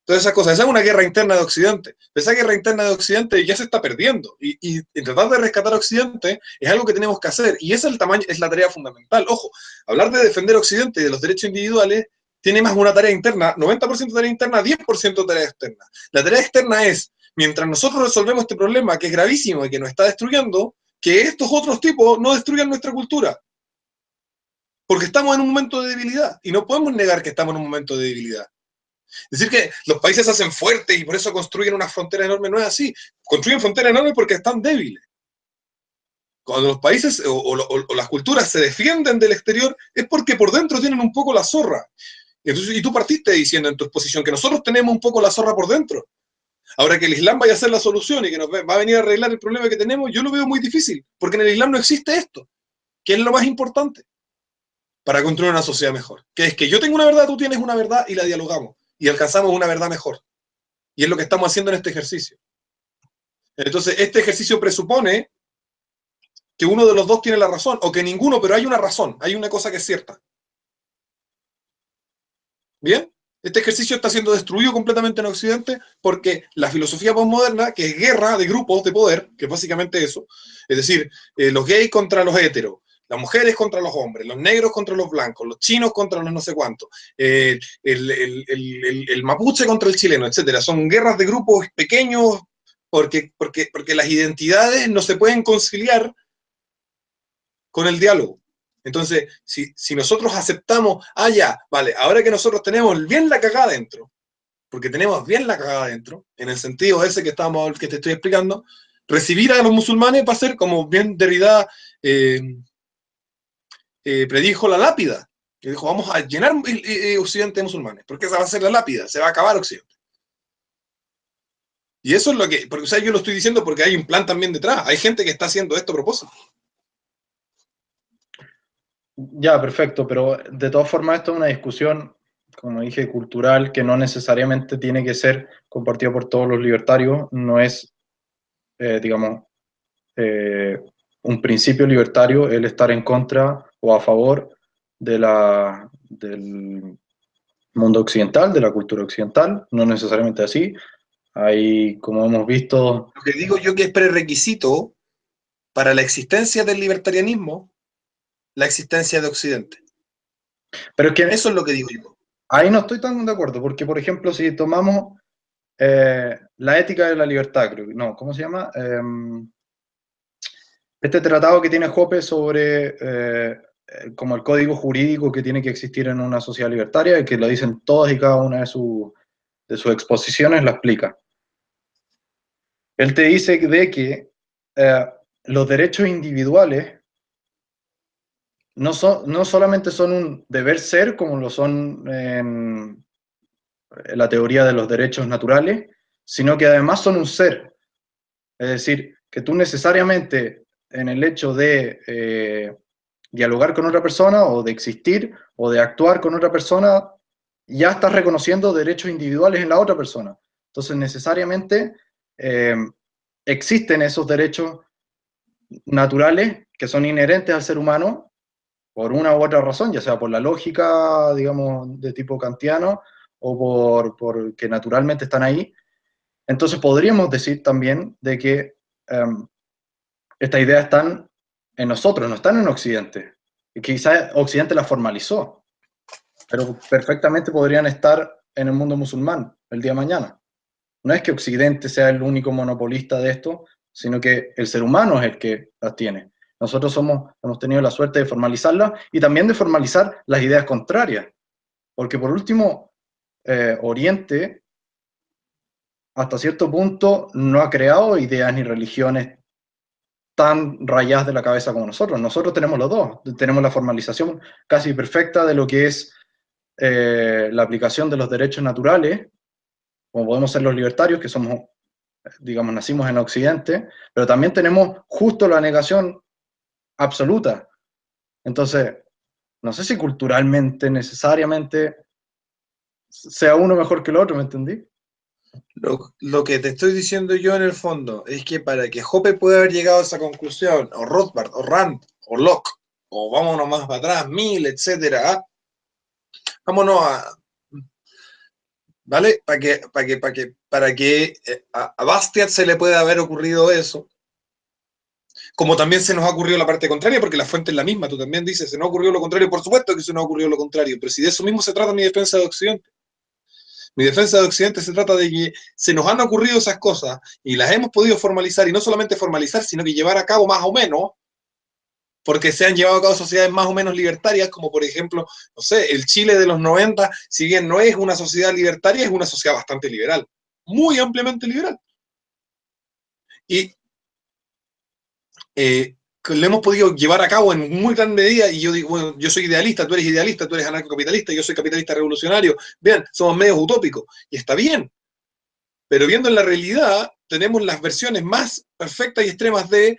todas esas cosas. Esa es una guerra interna de Occidente. Esa guerra interna de Occidente ya se está perdiendo, y tratar de rescatar a Occidente es algo que tenemos que hacer, y esa es la tarea fundamental. Ojo, hablar de defender a Occidente y de los derechos individuales tiene más una tarea interna, 90% tarea interna, 10% tarea externa. La tarea externa es, mientras nosotros resolvemos este problema que es gravísimo y que nos está destruyendo, que estos otros tipos no destruyan nuestra cultura. Porque estamos en un momento de debilidad y no podemos negar que estamos en un momento de debilidad. Decir que los países se hacen fuertes y por eso construyen una frontera enorme no es así. Construyen fronteras enormes porque están débiles. Cuando los países o las culturas se defienden del exterior es porque por dentro tienen un poco la zorra. Entonces, y tú partiste diciendo en tu exposición que nosotros tenemos un poco la zorra por dentro. Ahora que el Islam vaya a ser la solución y que nos va a venir a arreglar el problema que tenemos, yo lo veo muy difícil, porque en el Islam no existe esto, que es lo más importante para construir una sociedad mejor. Que es que yo tengo una verdad, tú tienes una verdad y la dialogamos y alcanzamos una verdad mejor. Y es lo que estamos haciendo en este ejercicio. Entonces, este ejercicio presupone que uno de los dos tiene la razón, o que ninguno, pero hay una razón, hay una cosa que es cierta. ¿Bien? Este ejercicio está siendo destruido completamente en Occidente porque la filosofía postmoderna, que es guerra de grupos de poder, que es básicamente eso, es decir, los gays contra los heteros, las mujeres contra los hombres, los negros contra los blancos, los chinos contra los no sé cuántos, el mapuche contra el chileno, etcétera. Son guerras de grupos pequeños porque las identidades no se pueden conciliar con el diálogo. Entonces, si nosotros aceptamos, ya, vale, ahora que nosotros tenemos bien la cagada dentro, porque tenemos bien la cagada dentro, en el sentido ese que te estoy explicando, recibir a los musulmanes va a ser, como bien Derrida predijo, la lápida. Y dijo, vamos a llenar Occidente de musulmanes, porque esa va a ser la lápida, se va a acabar Occidente. Y eso es lo que, porque, o sea, yo lo estoy diciendo porque hay un plan también detrás, hay gente que está haciendo esto a propósito. Ya, perfecto, pero de todas formas esto es una discusión, como dije, cultural, que no necesariamente tiene que ser compartida por todos los libertarios, no es, digamos, un principio libertario el estar en contra o a favor del mundo occidental, de la cultura occidental, no necesariamente así. Hay, como hemos visto... Lo que digo yo que es prerequisito para la existencia del libertarianismo, la existencia de Occidente. Pero es que eso es lo que digo yo. Ahí no estoy tan de acuerdo, porque por ejemplo, si tomamos la ética de la libertad, creo que, no, ¿cómo se llama? Este tratado que tiene Hoppe sobre como el código jurídico que tiene que existir en una sociedad libertaria, y que lo dicen todas y cada una de sus exposiciones, la explica. Él te dice de que los derechos individuales no solamente son un deber ser, como lo son en la teoría de los derechos naturales, sino que además son un ser. Es decir, que tú necesariamente en el hecho de dialogar con otra persona o de existir o de actuar con otra persona, ya estás reconociendo derechos individuales en la otra persona. Entonces necesariamente eh, existen esos derechos naturales que son inherentes al ser humano por una u otra razón, ya sea por la lógica, digamos, de tipo kantiano, o por que naturalmente están ahí. Entonces podríamos decir también de que estas ideas están en nosotros, no están en Occidente. Y quizás Occidente las formalizó, pero perfectamente podrían estar en el mundo musulmán el día de mañana. No es que Occidente sea el único monopolista de esto, sino que el ser humano es el que las tiene. Nosotros hemos tenido la suerte de formalizarlas y también de formalizar las ideas contrarias. Porque por último, Oriente, hasta cierto punto, no ha creado ideas ni religiones tan rayadas de la cabeza como nosotros. Nosotros tenemos los dos. Tenemos la formalización casi perfecta de lo que es la aplicación de los derechos naturales, como podemos ser los libertarios, que somos, digamos, nacimos en Occidente, pero también tenemos justo la negación absoluta. Entonces, no sé si culturalmente, necesariamente, sea uno mejor que el otro, ¿me entendí? Lo que te estoy diciendo yo en el fondo es que para que Hoppe pueda haber llegado a esa conclusión, o Rothbard, o Rand, o Locke, o vámonos más para atrás, Mill, etcétera, vámonos a, ¿vale? Para que a Bastiat se le pueda haber ocurrido eso, como también se nos ha ocurrido la parte contraria, porque la fuente es la misma, tú también dices, se nos ha ocurrido lo contrario, por supuesto que se nos ha ocurrido lo contrario, pero si de eso mismo se trata mi defensa de Occidente. Mi defensa de Occidente se trata de que se nos han ocurrido esas cosas y las hemos podido formalizar, y no solamente formalizar, sino que llevar a cabo más o menos, porque se han llevado a cabo sociedades más o menos libertarias, como por ejemplo, no sé, el Chile de los 90, si bien no es una sociedad libertaria, es una sociedad bastante liberal, muy ampliamente liberal. Y lo hemos podido llevar a cabo en muy gran medida, y yo digo, bueno, yo soy idealista, tú eres anarcocapitalista, yo soy capitalista revolucionario, vean, somos medios utópicos, y está bien, pero viendo en la realidad, tenemos las versiones más perfectas y extremas de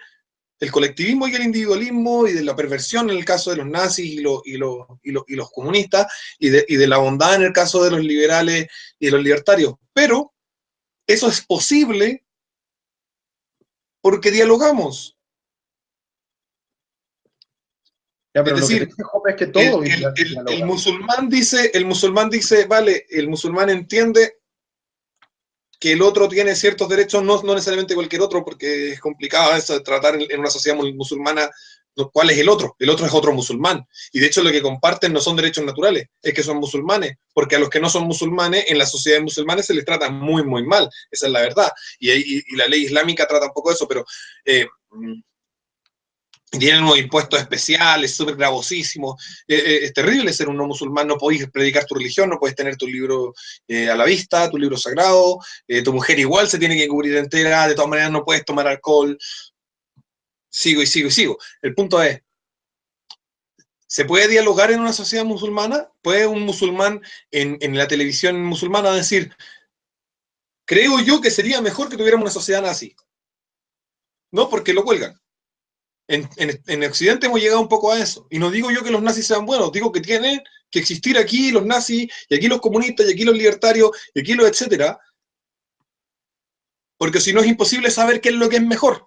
el colectivismo y el individualismo, y de la perversión en el caso de los nazis y los comunistas, y de la bondad en el caso de los liberales y de los libertarios. Pero eso es posible porque dialogamos. Ya, Es pero lo que te decir, dice Jope es que todo el dialoga. musulmán dice, vale, el musulmán entiende que el otro tiene ciertos derechos, no necesariamente cualquier otro, porque es complicado eso, tratar en una sociedad musulmana cuál es el otro. El otro es otro musulmán. Y de hecho lo que comparten no son derechos naturales, es que son musulmanes, porque a los que no son musulmanes, en las sociedades musulmanes se les trata muy, muy mal. Esa es la verdad. Y la ley islámica trata un poco de eso, pero tienen unos impuestos especiales, súper gravosísimos. Es terrible ser un no musulmán, no podéis predicar tu religión, no puedes tener tu libro a la vista, tu libro sagrado, tu mujer igual se tiene que cubrir entera, de todas maneras no puedes tomar alcohol. Sigo y sigo y sigo. El punto es, ¿se puede dialogar en una sociedad musulmana? ¿Puede un musulmán en la televisión musulmana decir, creo yo que sería mejor que tuviéramos una sociedad nazi? No, porque lo cuelgan. En Occidente hemos llegado un poco a eso. Y no digo yo que los nazis sean buenos, digo que tienen que existir aquí los nazis, y aquí los comunistas, y aquí los libertarios, y aquí los etcétera, porque si no es imposible saber qué es lo que es mejor.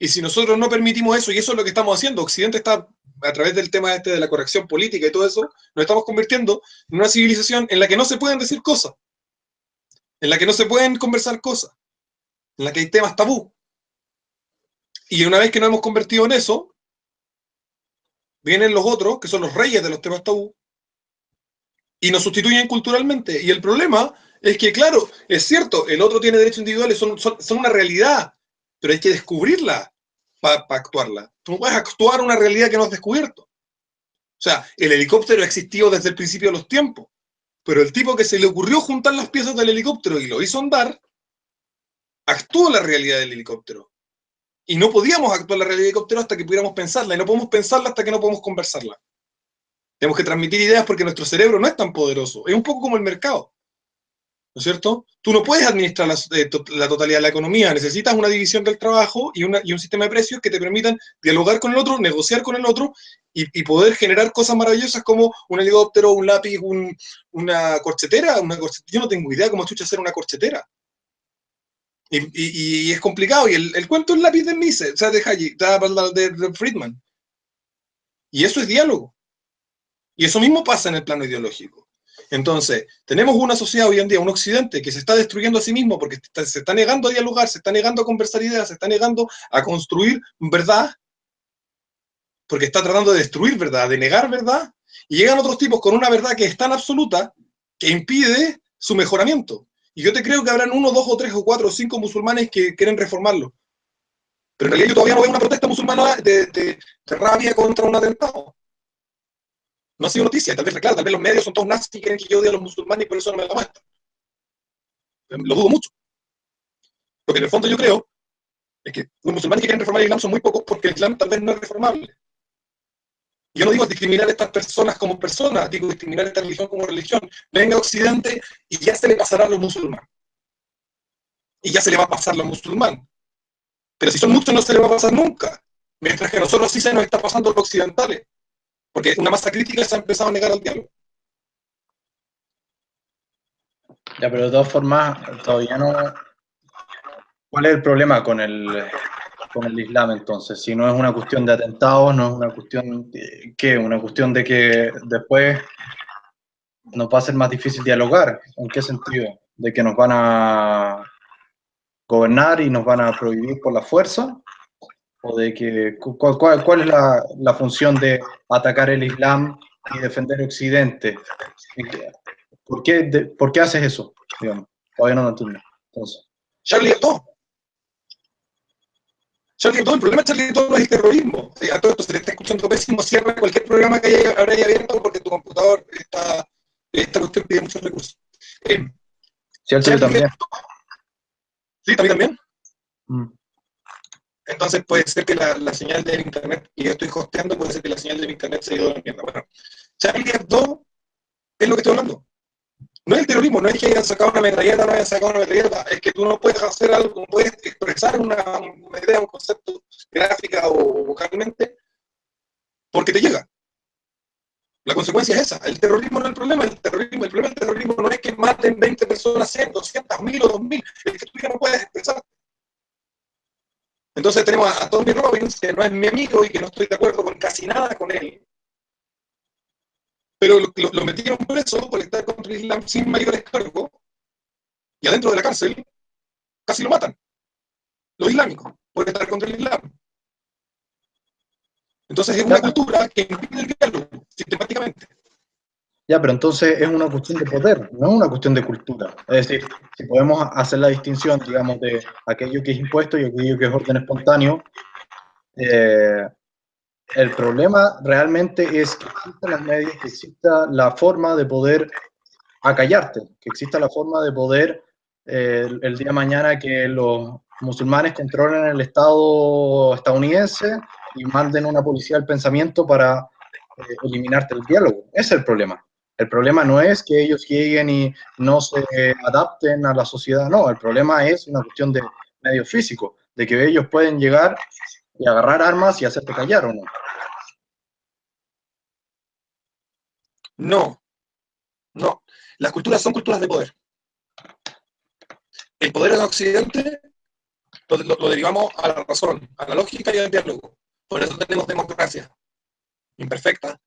Y si nosotros no permitimos eso, y eso es lo que estamos haciendo, Occidente está, a través del tema este de la corrección política y todo eso, nos estamos convirtiendo en una civilización en la que no se pueden decir cosas, en la que no se pueden conversar cosas, en la que hay temas tabú. Y una vez que nos hemos convertido en eso, vienen los otros, que son los reyes de los temas tabú, y nos sustituyen culturalmente. Y el problema es que, claro, es cierto, el otro tiene derechos individuales, son una realidad, pero hay que descubrirla para actuarla. Tú no puedes actuar una realidad que no has descubierto. O sea, el helicóptero ha existido desde el principio de los tiempos, pero el tipo que se le ocurrió juntar las piezas del helicóptero y lo hizo andar, actuó la realidad del helicóptero. Y no podíamos actuar la realidad de helicóptero hasta que pudiéramos pensarla, y no podemos pensarla hasta que no podemos conversarla. Tenemos que transmitir ideas porque nuestro cerebro no es tan poderoso. Es un poco como el mercado, ¿no es cierto? Tú no puedes administrar la totalidad de la economía, necesitas una división del trabajo y un sistema de precios que te permitan dialogar con el otro, negociar con el otro y poder generar cosas maravillosas como un helicóptero, un lápiz, una corchetera. Yo no tengo idea cómo chucha hacer una corchetera. Y es complicado, y el cuento es lápiz de Mises, o sea, de Hayek, de Friedman. Y eso es diálogo. Y eso mismo pasa en el plano ideológico. Entonces, tenemos una sociedad hoy en día, un occidente, que se está destruyendo a sí mismo porque se está negando a dialogar, se está negando a conversar ideas, se está negando a construir verdad, porque está tratando de destruir verdad, de negar verdad, y llegan otros tipos con una verdad que es tan absoluta que impide su mejoramiento. Y yo te creo que habrán 1, 2 o 3 o 4 o 5 musulmanes que quieren reformarlo. Pero en realidad yo todavía no veo una protesta musulmana de rabia contra un atentado. No ha sido noticia, tal vez, claro, tal vez los medios son todos nazis y quieren que yo odie a los musulmanes y por eso no me la muestran. Lo dudo mucho. Lo que en el fondo yo creo es que los musulmanes que quieren reformar el Islam son muy pocos porque el Islam tal vez no es reformable. Yo no digo discriminar a estas personas como personas, digo discriminar a esta religión como religión. Venga a Occidente y ya se le pasará a los musulmanes. Y ya se le va a pasar a los musulmanes. Pero si son muchos no se le va a pasar nunca. Mientras que a nosotros sí se nos está pasando a los occidentales. Porque una masa crítica se ha empezado a negar al diálogo. Ya, pero de todas formas, todavía no... ¿Cuál es el problema con el Islam entonces? Si no es una cuestión de atentados, no es una cuestión de ¿qué? Una cuestión de que después nos va a ser más difícil dialogar. ¿En qué sentido? ¿De que nos van a gobernar y nos van a prohibir por la fuerza? ¿O de que cuál es la función de atacar el Islam y defender Occidente? ¿Por qué haces eso? Digamos, todavía no lo entiendo. Entonces, Charlie Hebdo. Charlie Hebdo, el problema de Charlie Hebdo no es el terrorismo. A todo esto se le está escuchando pésimo, cierra cualquier programa que habrá abierto porque tu computador esta cuestión pide muchos recursos. ¿cierto? Yo también. Sí, también. Mm. Entonces puede ser que la señal del internet, y yo estoy hosteando, puede ser que la señal del internet se ha ido a la mierda. Bueno, Charlie Hebdo es lo que estoy hablando. No es el terrorismo, no es que hayan sacado una metralleta, no hayan sacado una metralleta, es que tú no puedes hacer algo, no puedes expresar una idea, un concepto gráfica o vocalmente, porque te llega. La consecuencia es esa. El terrorismo no es el problema, el problema del terrorismo no es que maten 20 personas, 100, 200, 1000 o 2000, es que tú ya no puedes expresar. Entonces tenemos a Tony Robbins, que no es mi amigo y que no estoy de acuerdo con casi nada con él, pero lo metieron preso por estar contra el Islam sin mayores cargos, y adentro de la cárcel casi lo matan, los islámicos, por estar contra el Islam. Entonces es una cultura que impide el diálogo, sistemáticamente. Ya, pero entonces es una cuestión de poder, no es una cuestión de cultura. Es decir, si podemos hacer la distinción, digamos, de aquello que es impuesto y aquello que es orden espontáneo, el problema realmente es que existan los medios, que exista la forma de poder acallarte, que exista la forma de poder el día de mañana que los musulmanes controlen el Estado estadounidense y manden una policía del pensamiento para eliminarte el diálogo. Ese es el problema. El problema no es que ellos lleguen y no se adapten a la sociedad, no, el problema es una cuestión de medio físico, de que ellos pueden llegar y agarrar armas y hacerte callar o no. No, no. Las culturas son culturas de poder. El poder en Occidente lo derivamos a la razón, a la lógica y al diálogo. Por eso tenemos democracia imperfecta,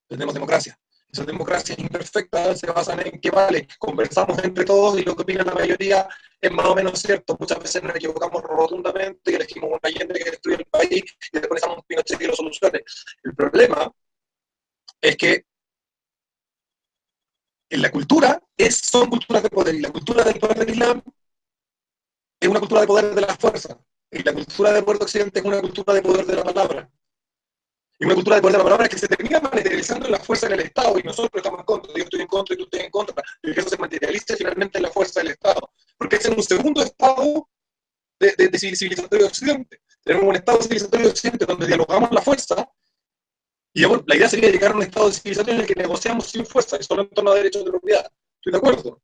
tenemos democracia. Esas democracias imperfectas se basan en que vale, conversamos entre todos y lo que opina la mayoría es más o menos cierto. Muchas veces nos equivocamos rotundamente y elegimos un Allende que destruye el país y después estamos un Pinochet que lo solucione. El problema es que en la cultura son culturas de poder y la cultura del poder del Islam es una cultura de poder de la fuerza y la cultura del poder de Occidente es una cultura de poder de la palabra. Y una cultura de poder de la palabra que se termina materializando en la fuerza del Estado, y nosotros estamos en contra, yo estoy en contra y tú estás en contra, y que eso se materialice finalmente en la fuerza del Estado, porque es en un segundo estado de civilizatorio de Occidente. tenemos un estado civilizatorio de Occidente donde dialogamos la fuerza, y la idea sería llegar a un estado civilizatorio en el que negociamos sin fuerza, y solo en torno a derechos de propiedad. Estoy de acuerdo.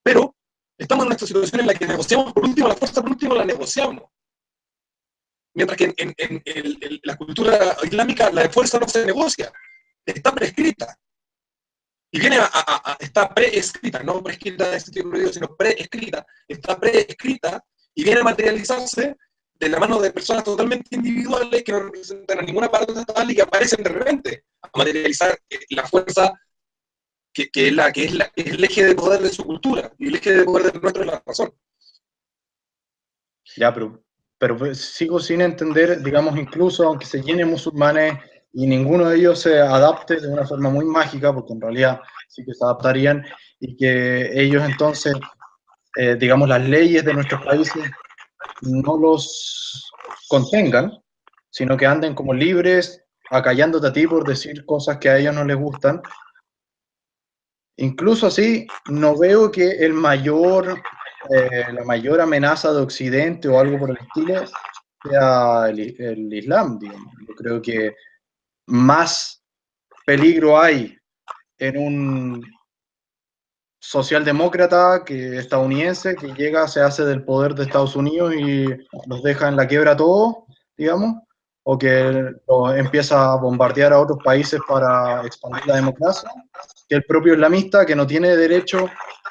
Pero estamos en una situación en la que negociamos por último la fuerza, por último la negociamos. Mientras que en la cultura islámica la fuerza no se negocia, está prescrita. Y viene está preescrita, no prescrita en el sentido prohibido, sino preescrita, está preescrita y viene a materializarse de la mano de personas totalmente individuales que no representan a ninguna parte estatal y que aparecen de repente a materializar la fuerza que es el eje de poder de su cultura, y el eje de poder de nuestro es la razón. Ya, pero pues, sigo sin entender, digamos, incluso aunque se llenen musulmanes y ninguno de ellos se adapte de una forma muy mágica, porque en realidad sí que se adaptarían, y que ellos entonces, digamos, las leyes de nuestros países no los contengan, sino que anden como libres, acallándote a ti por decir cosas que a ellos no les gustan. Incluso así, no veo que la mayor amenaza de Occidente o algo por el estilo sea el Islam, digamos. Yo creo que más peligro hay en un socialdemócrata que estadounidense que llega, se hace del poder de Estados Unidos y los deja en la quiebra todo, digamos, o que los empieza a bombardear a otros países para expandir la democracia, que el propio islamista que no tiene derecho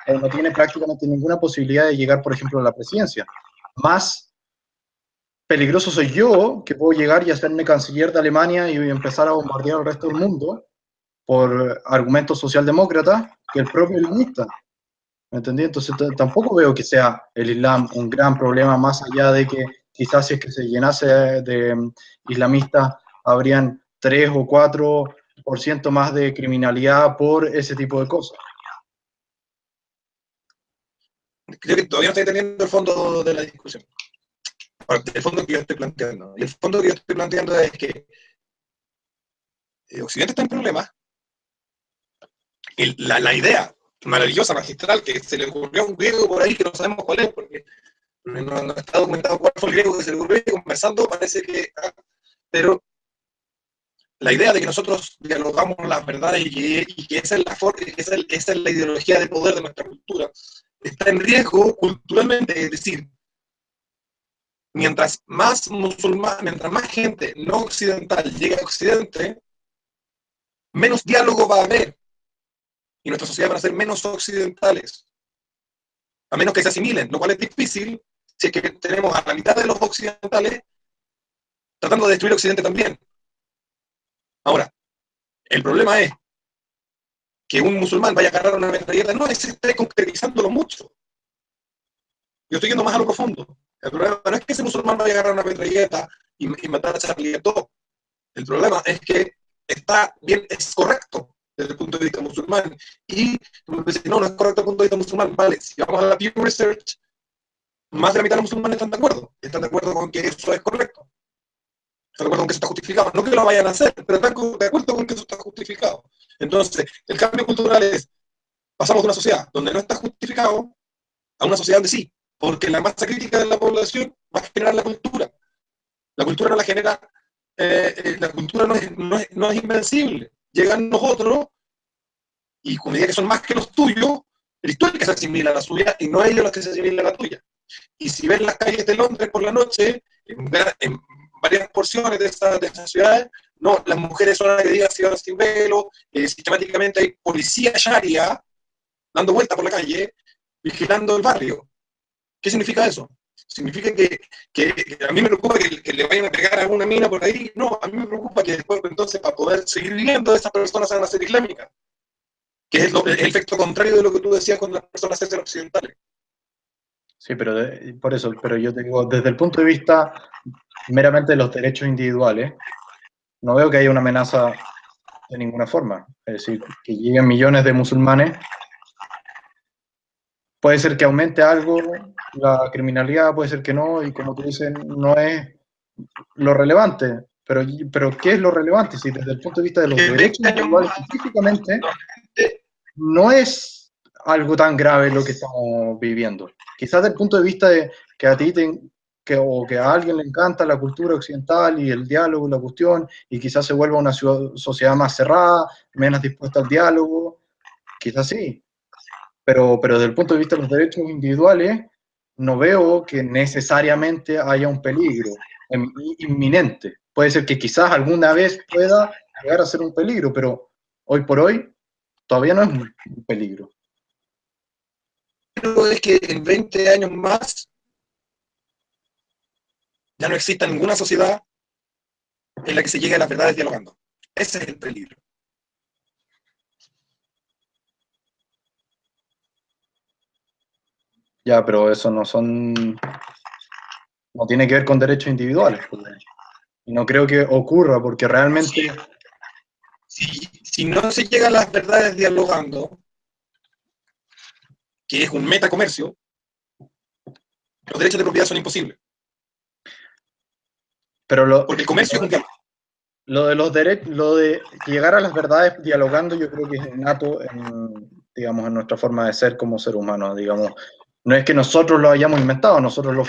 o no tiene prácticamente ninguna posibilidad de llegar, por ejemplo, a la presidencia. Más peligroso soy yo, que puedo llegar y hacerme canciller de Alemania y empezar a bombardear al resto del mundo por argumentos socialdemócratas, que el propio islamista. ¿Me entendí? Entonces tampoco veo que sea el Islam un gran problema, más allá de que quizás si es que se llenase de islamistas, habrían 3 o 4% más de criminalidad por ese tipo de cosas. Creo que todavía no estoy entendiendo el fondo de la discusión, el fondo que yo estoy planteando. Y el fondo que yo estoy planteando es que Occidente está en problemas. La idea maravillosa, magistral, que se le ocurrió a un griego por ahí que no sabemos cuál es, porque no está documentado cuál fue el griego que se le ocurrió, y conversando parece que... Pero la idea de que nosotros dialogamos las verdades y que esa es la forma, esa es la ideología de poder de nuestra cultura, está en riesgo culturalmente. Es decir, mientras más musulmán, mientras más gente no occidental llegue a Occidente, menos diálogo va a haber. Y nuestra sociedad van a ser menos occidentales, a menos que se asimilen, lo cual es difícil si es que tenemos a la mitad de los occidentales tratando de destruir Occidente también. Ahora, el problema es que un musulmán vaya a agarrar una metralleta, no es que esté concretizándolo mucho. Yo estoy yendo más a lo profundo. El problema no es que ese musulmán vaya a agarrar una metralleta y matar a Charlie Hebdo. El problema es que está bien, es correcto desde el punto de vista musulmán. Y no, no es correcto desde el punto de vista musulmán. Vale, si vamos a la Pew Research, más de la mitad de los musulmanes están de acuerdo con que eso es correcto. Están de acuerdo con que eso está justificado. No que lo vayan a hacer, pero están de acuerdo con que eso está justificado. Entonces, el cambio cultural es, pasamos de una sociedad donde no está justificado a una sociedad donde sí, porque la masa crítica de la población va a generar la cultura. La cultura no la genera, la cultura no es invencible. Llegan nosotros y con medida que son más que los tuyos, eres tú el que se asimila a la suya y no ellos los que se asimilan a la tuya. Y si ven las calles de Londres por la noche, en varias porciones de esas ciudades, no, las mujeres son agredidas si van sin velo, sistemáticamente hay policía sharia dando vueltas por la calle, vigilando el barrio. ¿Qué significa eso? Significa que a mí me preocupa que le vayan a pegar a una mina por ahí. No, a mí me preocupa que después, entonces, para poder seguir viviendo, esas personas van a ser islámicas, que es el efecto contrario de lo que tú decías con las personas occidentales. Sí, pero por eso, pero yo te digo, desde el punto de vista meramente de los derechos individuales, no veo que haya una amenaza de ninguna forma. Es decir, que lleguen millones de musulmanes, puede ser que aumente algo la criminalidad, puede ser que no, y como tú dices, no es lo relevante. Pero ¿qué es lo relevante? Si desde el punto de vista de los derechos individuales específicamente, no es algo tan grave lo que estamos viviendo. Quizás desde el punto de vista de que a ti o que a alguien le encanta la cultura occidental y el diálogo y la cuestión, y quizás se vuelva una sociedad más cerrada, menos dispuesta al diálogo, quizás sí, pero desde el punto de vista de los derechos individuales, no veo que necesariamente haya un peligro inminente. Puede ser que quizás alguna vez pueda llegar a ser un peligro, pero hoy por hoy todavía no es un peligro. Pero es que en 20 años más ya no exista ninguna sociedad en la que se llegue a las verdades dialogando. Ese es el peligro. Ya, pero eso no tiene que ver con derechos individuales. Y no creo que ocurra, porque realmente... Si no se llega a las verdades dialogando, que es un metacomercio, los derechos de propiedad son imposibles. Pero porque el comercio es un diálogo. Lo de los derechos, lo de llegar a las verdades dialogando, yo creo que es innato digamos, en nuestra forma de ser como ser humano, digamos. No es que nosotros lo hayamos inventado, nosotros lo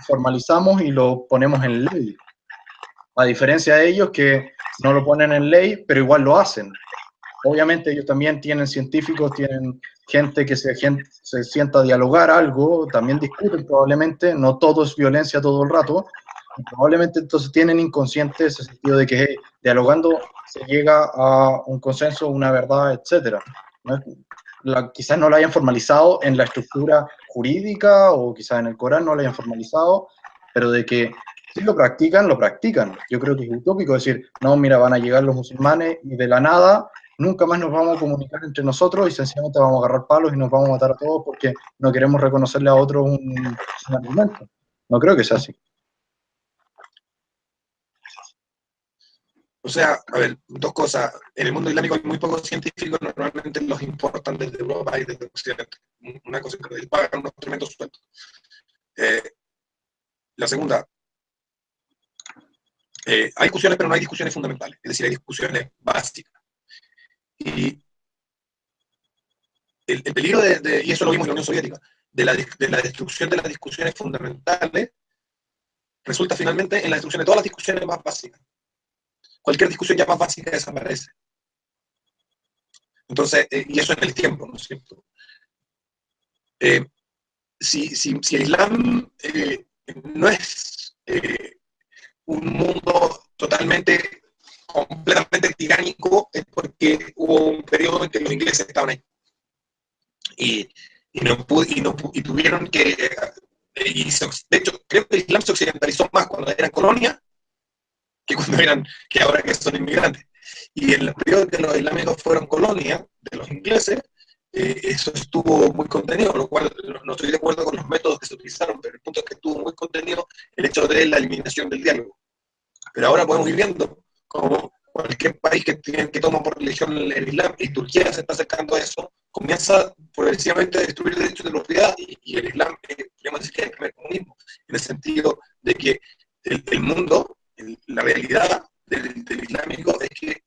formalizamos y lo ponemos en ley. A diferencia de ellos que no lo ponen en ley, pero igual lo hacen. Obviamente ellos también tienen científicos, tienen gente que se sienta a dialogar algo, también discuten probablemente, no todo es violencia todo el rato, y probablemente entonces tienen inconsciente ese sentido de que dialogando se llega a un consenso, una verdad, etc. ¿No? Quizás no lo hayan formalizado en la estructura jurídica o quizás en el Corán no lo hayan formalizado, pero de que si lo practican, lo practican. Yo creo que es utópico decir, no, mira, van a llegar los musulmanes y de la nada nunca más nos vamos a comunicar entre nosotros y sencillamente vamos a agarrar palos y nos vamos a matar a todos porque no queremos reconocerle a otros un argumento. No creo que sea así. O sea, a ver, dos cosas. En el mundo islámico hay muy pocos científicos, normalmente los importan desde Europa y desde Occidente. Una cosa que les pagan unos tremendos sueldos. La segunda, hay discusiones, pero no hay discusiones fundamentales. Es decir, hay discusiones básicas. Y el peligro y eso lo vimos en la Unión Soviética, de la destrucción de las discusiones fundamentales, resulta finalmente en la destrucción de todas las discusiones más básicas. Cualquier discusión ya más básica desaparece. Entonces, y eso en el tiempo, ¿no es cierto? Si el Islam no es un mundo completamente tiránico, es porque hubo un periodo en que los ingleses estaban ahí. Y tuvieron que... de hecho, creo que el Islam se occidentalizó más cuando eran colonia que ahora que son inmigrantes. Y en el periodo en que los islámicos fueron colonia de los ingleses, eso estuvo muy contenido, lo cual no estoy de acuerdo con los métodos que se utilizaron, pero el punto es que estuvo muy contenido el hecho de la eliminación del diálogo. Pero ahora podemos ir viendo como cualquier país que toma por religión el Islam, y Turquía se está acercando a eso, comienza progresivamente a destruir derechos de propiedad, y el Islam, podríamos decir que es el primer comunismo, en el sentido de que el mundo, la realidad del islámico es que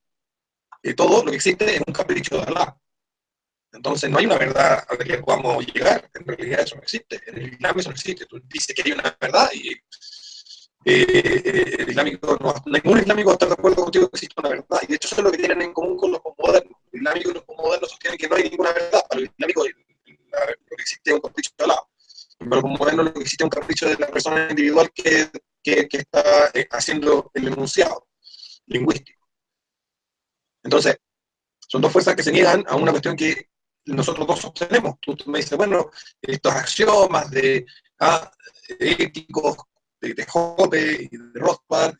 todo lo que existe es un capricho de Allah. Entonces no hay una verdad a la que podamos llegar, en realidad eso no existe, en el Islam eso no existe, tú dices que hay una verdad y el islámico, ningún islámico está de acuerdo contigo que existe una verdad, y de hecho eso es lo que tienen en común con los posmodernos. Los islámicos y los posmodernos sostienen que no hay ninguna verdad. Para los islámicos lo que existe es un capricho de Allah. Para los posmodernos lo que existe es un capricho de la persona individual que está haciendo el enunciado lingüístico. Entonces, son dos fuerzas que se niegan a una cuestión que nosotros dos sostenemos. Tú me dices, bueno, estos axiomas éticos de Hoppe y de Rothbard,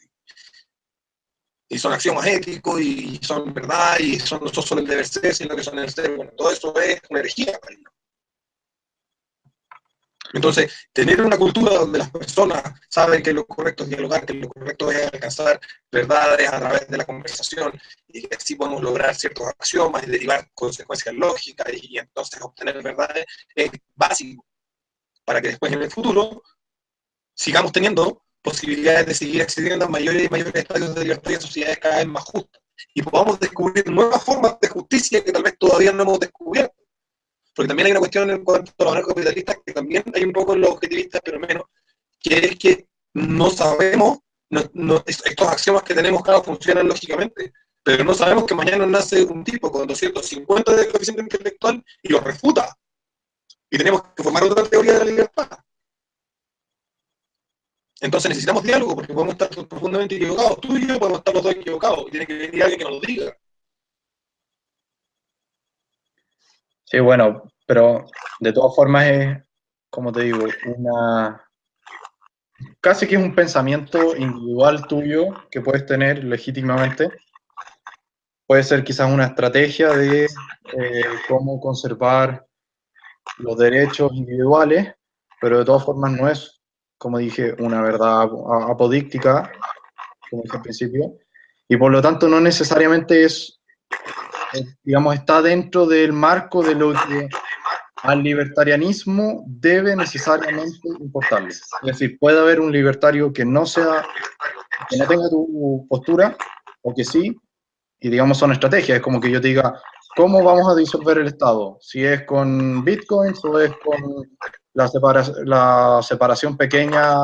y son axiomas éticos y son verdad y no son solo el deber ser, sino que son el ser. Bueno, todo eso es una herejía. Entonces, tener una cultura donde las personas saben que lo correcto es dialogar, que lo correcto es alcanzar verdades a través de la conversación, y que así podemos lograr ciertos axiomas y derivar consecuencias lógicas y entonces obtener verdades, es básico para que después en el futuro sigamos teniendo posibilidades de seguir accediendo a mayores y mayores estadios de libertad y a sociedades cada vez más justas, y podamos descubrir nuevas formas de justicia que tal vez todavía no hemos descubierto. Porque también hay una cuestión en cuanto a los anarcocapitalistas, que también hay un poco en los objetivistas, pero menos, que es que no sabemos, estos axiomas que tenemos, claro, funcionan lógicamente, pero no sabemos que mañana nace un tipo con 250 de coeficiente intelectual y lo refuta. Y tenemos que formar otra teoría de la libertad. Entonces necesitamos diálogo, porque podemos estar profundamente equivocados. Tú y yo podemos estar los dos equivocados, y tiene que venir alguien que nos lo diga. Sí, bueno, pero de todas formas es, como te digo, casi que es un pensamiento individual tuyo que puedes tener legítimamente. Puede ser quizás una estrategia de cómo conservar los derechos individuales, pero de todas formas no es, como dije, una verdad apodíctica, como dije al principio, y por lo tanto no necesariamente digamos, está dentro del marco de lo que al libertarianismo debe necesariamente importarle. Es decir, puede haber un libertario que no tenga tu postura, o que sí, y digamos son estrategias, es como que yo te diga, ¿cómo vamos a disolver el Estado? Si es con bitcoins o es con la separación pequeña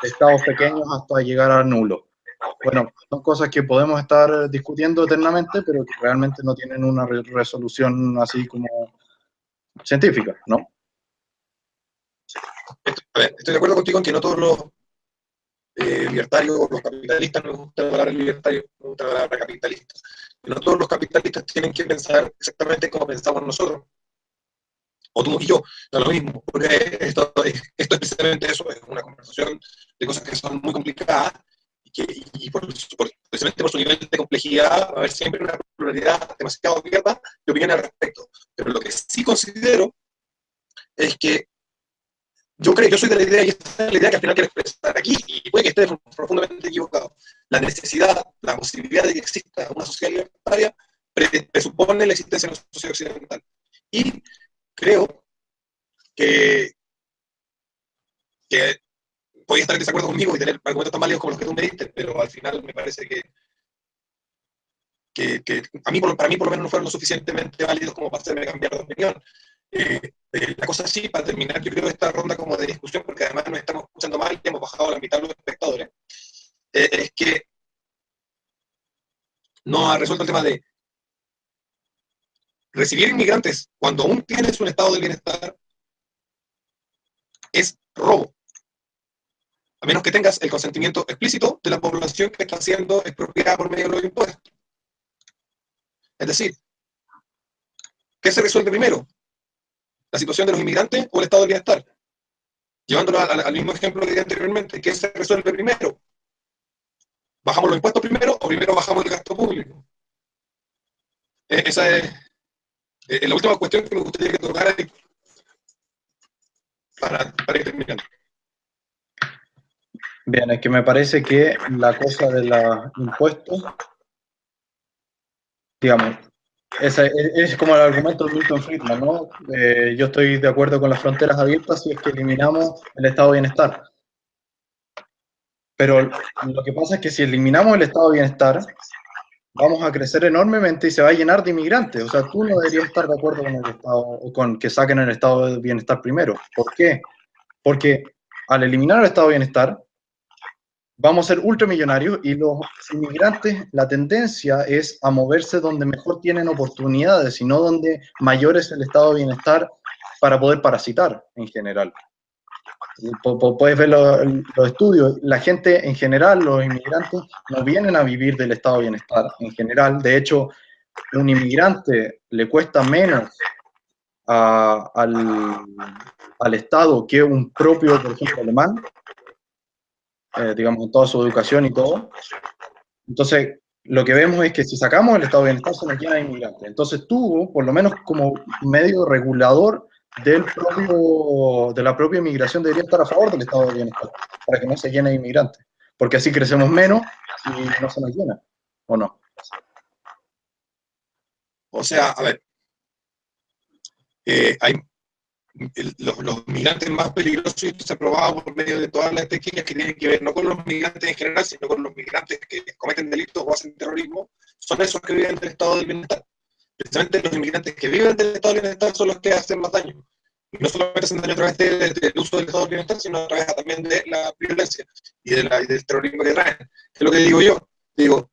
de estados pequeños hasta llegar al nulo. Bueno, son cosas que podemos estar discutiendo eternamente, pero que realmente no tienen una resolución así como científica, ¿no? A ver, estoy de acuerdo contigo en que no todos los libertarios, los capitalistas, no me gusta la palabra libertario, me gusta la palabra capitalista. No todos los capitalistas tienen que pensar exactamente como pensamos nosotros, o tú y yo, da lo mismo, porque esto es precisamente eso, es una conversación de cosas que son muy complicadas y precisamente por su nivel de complejidad va a haber siempre una pluralidad demasiado abierta de opiniones al respecto. Pero lo que sí considero es que yo soy de la idea, y esta es la idea que al final quiero expresar aquí, y puede que esté profundamente equivocado. La necesidad, la posibilidad de que exista una sociedad libertaria presupone la existencia de una sociedad occidental. Y creo que, que podía estar en desacuerdo conmigo y tener argumentos tan válidos como los que tú me diste, pero al final me parece que para mí por lo menos no fueron lo suficientemente válidos como para hacerme cambiar de opinión. La cosa sí, para terminar, yo creo esta ronda como de discusión, porque además nos estamos escuchando mal y hemos bajado a la mitad de los espectadores, es que no ha resuelto el tema de recibir inmigrantes cuando aún tienes un estado de bienestar es robo, a menos que tengas el consentimiento explícito de la población que está siendo expropiada por medio de los impuestos. Es decir, ¿qué se resuelve primero? ¿La situación de los inmigrantes o el estado de bienestar? Llevándolo al mismo ejemplo que di anteriormente, ¿qué se resuelve primero? ¿Bajamos los impuestos primero o primero bajamos el gasto público? Esa es la última cuestión que me gustaría que tocara para ir terminando. Bien, es que me parece que la cosa de los impuestos, digamos, es como el argumento de Milton Friedman, ¿no? Yo estoy de acuerdo con las fronteras abiertas si es que eliminamos el estado de bienestar. Pero lo que pasa es que si eliminamos el estado de bienestar, vamos a crecer enormemente y se va a llenar de inmigrantes. O sea, tú no deberías estar de acuerdo con el estado, con que saquen el estado de bienestar primero. ¿Por qué? Porque al eliminar el estado de bienestar, vamos a ser ultramillonarios y los inmigrantes, la tendencia es a moverse donde mejor tienen oportunidades y no donde mayor es el estado de bienestar para poder parasitar en general. Puedes ver los estudios, la gente en general, los inmigrantes, no vienen a vivir del estado de bienestar en general. De hecho, un inmigrante le cuesta menos al Estado que un propio, por ejemplo, alemán, digamos, en toda su educación y todo. Entonces, lo que vemos es que si sacamos el estado de bienestar se nos llena de inmigrantes. Entonces tú, por lo menos como medio regulador de la propia inmigración, debería estar a favor del estado de bienestar, para que no se llene de inmigrantes. Porque así crecemos menos y no se nos llena, ¿o no? O sea, a ver, hay los migrantes más peligrosos, y esto se ha probado por medio de todas las técnicas que tienen que ver no con los migrantes en general, sino con los migrantes que cometen delitos o hacen terrorismo, son esos que viven del estado del bienestar. Precisamente los inmigrantes que viven del estado del bienestar son los que hacen más daño. Y no solamente hacen daño a través del uso del estado del bienestar, sino a través también de la violencia y del terrorismo que traen. Que es lo que digo yo. Digo,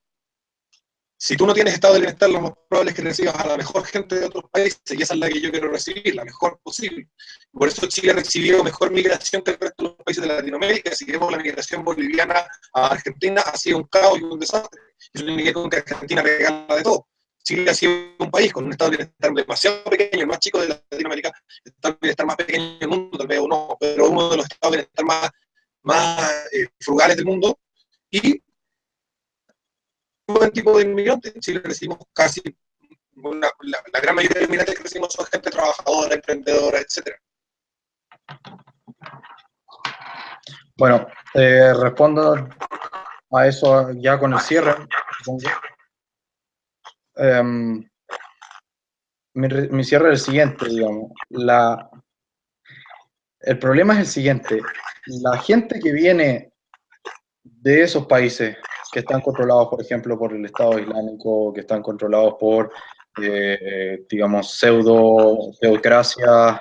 si tú no tienes estado de bienestar, lo más probable es que recibas a la mejor gente de otros países, y esa es la que yo quiero recibir, la mejor posible. Por eso Chile ha recibido mejor migración que el resto de los países de Latinoamérica. Si vemos la migración boliviana a Argentina, ha sido un caos y un desastre. Eso tiene que ver con que Argentina regala de todo. Chile ha sido un país con un estado de bienestar demasiado pequeño, el más chico de Latinoamérica, el estado de bienestar más pequeño del mundo, tal vez o no, pero uno de los estados de bienestar más frugales del mundo. Y buen tipo de inmigrantes. En Chile recibimos casi la gran mayoría de inmigrantes que recibimos son gente trabajadora, emprendedora, etc. Bueno, respondo a eso ya con el cierre. Mi cierre es el siguiente, digamos. El problema es el siguiente. La gente que viene de esos países que están controlados, por ejemplo, por el Estado Islámico, que están controlados por, digamos, teocracias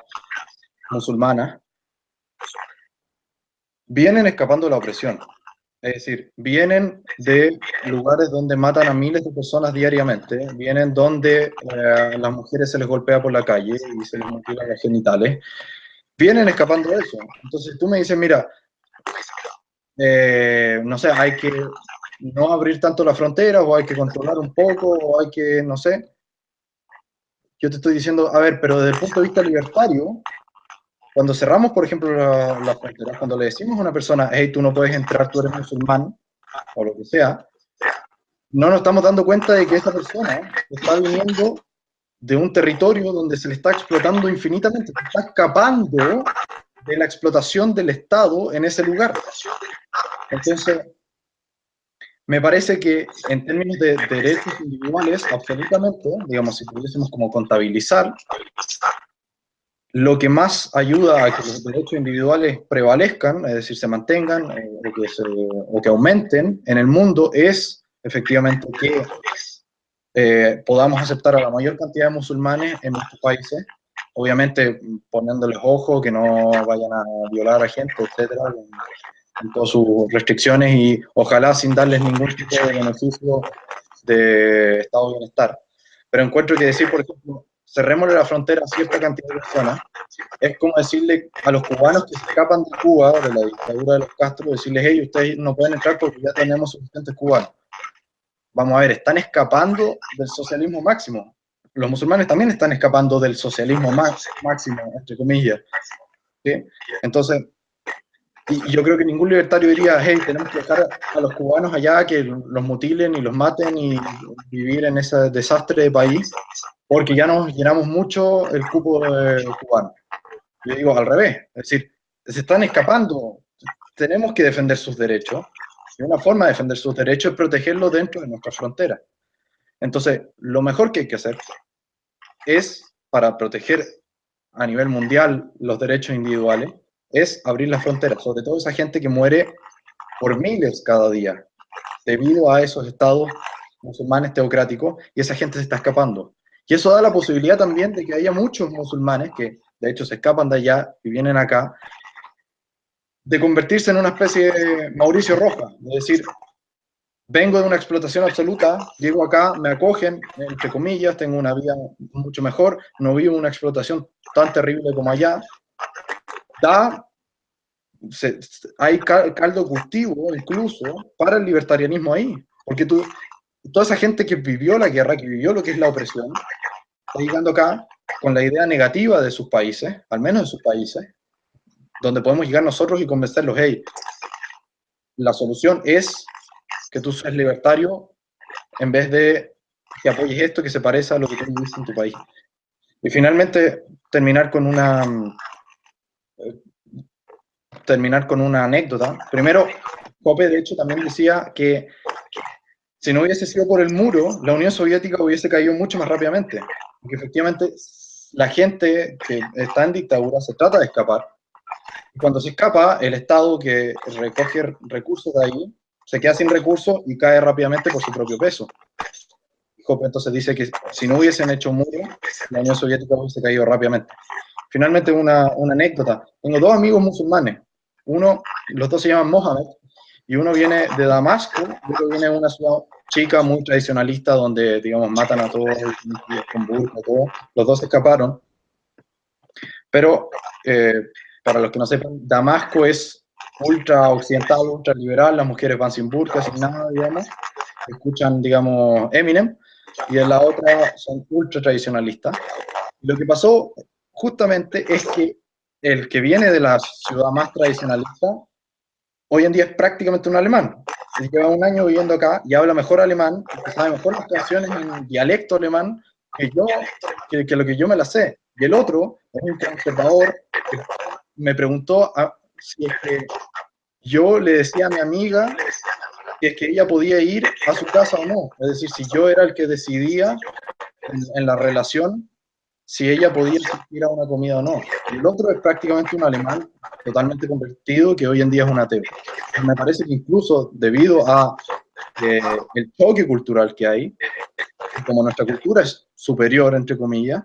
musulmanas, vienen escapando de la opresión. Es decir, vienen de lugares donde matan a miles de personas diariamente, vienen donde a las mujeres se les golpea por la calle y se les mutilan los genitales, vienen escapando de eso. Entonces tú me dices, mira, no sé, hay que no abrir tanto la frontera, o hay que controlar un poco, o hay que, no sé. Yo te estoy diciendo, a ver, pero desde el punto de vista libertario, cuando cerramos, por ejemplo, la frontera, cuando le decimos a una persona, hey, tú no puedes entrar, tú eres musulmán, o lo que sea, no nos estamos dando cuenta de que esa persona está viniendo de un territorio donde se le está explotando infinitamente, se está escapando de la explotación del Estado en ese lugar. Entonces, me parece que en términos de derechos individuales, absolutamente, digamos, si pudiésemos como contabilizar, lo que más ayuda a que los derechos individuales prevalezcan, es decir, se mantengan o que aumenten en el mundo, es efectivamente que podamos aceptar a la mayor cantidad de musulmanes en nuestros países, obviamente poniéndoles ojo, que no vayan a violar a gente, etcétera, con todas sus restricciones, y ojalá sin darles ningún tipo de beneficio de estado de bienestar. Pero encuentro que decir, por ejemplo, cerrémosle la frontera a cierta cantidad de personas, es como decirle a los cubanos que se escapan de Cuba, de la dictadura de los Castro, decirles, hey, ustedes no pueden entrar porque ya tenemos suficientes cubanos. Vamos a ver, están escapando del socialismo máximo. Los musulmanes también están escapando del socialismo máximo, entre comillas. ¿Sí? Entonces, y yo creo que ningún libertario diría, hey, tenemos que dejar a los cubanos allá que los mutilen y los maten y vivir en ese desastre de país, porque ya nos llenamos mucho el cupo cubano. Yo digo al revés, es decir, se están escapando, tenemos que defender sus derechos, y una forma de defender sus derechos es protegerlos dentro de nuestras fronteras. Entonces, lo mejor que hay que hacer es, para proteger a nivel mundial los derechos individuales, es abrir las fronteras, sobre todo esa gente que muere por miles cada día, debido a esos estados musulmanes teocráticos, y esa gente se está escapando. Y eso da la posibilidad también de que haya muchos musulmanes que, de hecho, se escapan de allá y vienen acá, de convertirse en una especie de Mauricio Rojas, es decir, vengo de una explotación absoluta, llego acá, me acogen, entre comillas, tengo una vida mucho mejor, no vivo una explotación tan terrible como allá. Hay caldo cultivo incluso para el libertarianismo ahí, porque toda esa gente que vivió la guerra, que vivió lo que es la opresión, está llegando acá con la idea negativa de sus países, al menos de sus países, donde podemos llegar nosotros y convencerlos, hey, la solución es que tú seas libertario en vez de que apoyes esto que se parece a lo que tú viviste en tu país. Y finalmente, terminar con una anécdota. Primero, Pope, de hecho, también decía que si no hubiese sido por el muro, la Unión Soviética hubiese caído mucho más rápidamente. Porque efectivamente, la gente que está en dictadura se trata de escapar. Y cuando se escapa, el Estado que recoge recursos de ahí se queda sin recursos y cae rápidamente por su propio peso. Entonces dice que si no hubiesen hecho un muro, la Unión Soviética hubiese caído rápidamente. finalmente una anécdota. Tengo dos amigos musulmanes. Los dos se llaman Mohamed, y uno viene de Damasco, y otro viene de una ciudad chica muy tradicionalista donde, digamos, matan a todos con burka, todo. Los dos escaparon. Pero, para los que no sepan, Damasco es ultra occidental, ultra liberal, las mujeres van sin burka, sin nada, digamos. Escuchan, digamos, Eminem, y en la otra son ultra tradicionalistas. Lo que pasó justamente es que el que viene de la ciudad más tradicionalista, hoy en día es prácticamente un alemán. Él lleva un año viviendo acá y habla mejor alemán, y sabe mejor las canciones en dialecto alemán que yo, que lo que yo me las sé. Y el otro es un conservador que me preguntó si es que yo le decía a mi amiga si es que ella podía ir a su casa o no. Es decir, si yo era el que decidía en la relación si ella podía asistir a una comida o no. Y el otro es prácticamente un alemán totalmente convertido que hoy en día es un ateo. Y me parece que incluso debido a el choque cultural que hay, y como nuestra cultura es superior, entre comillas,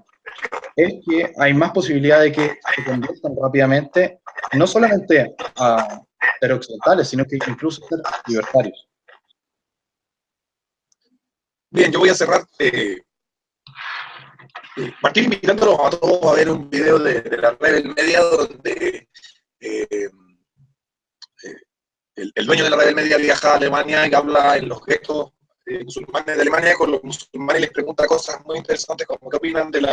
es que hay más posibilidad de que se conviertan rápidamente, no solamente a ser occidentales, sino que incluso a ser libertarios. Bien, yo voy a cerrar, partir invitándolos a todos a ver un video de la Rebel Media donde el dueño de la Rebel Media viaja a Alemania y habla en los guetos musulmanes de Alemania con los musulmanes y les pregunta cosas muy interesantes como qué opinan del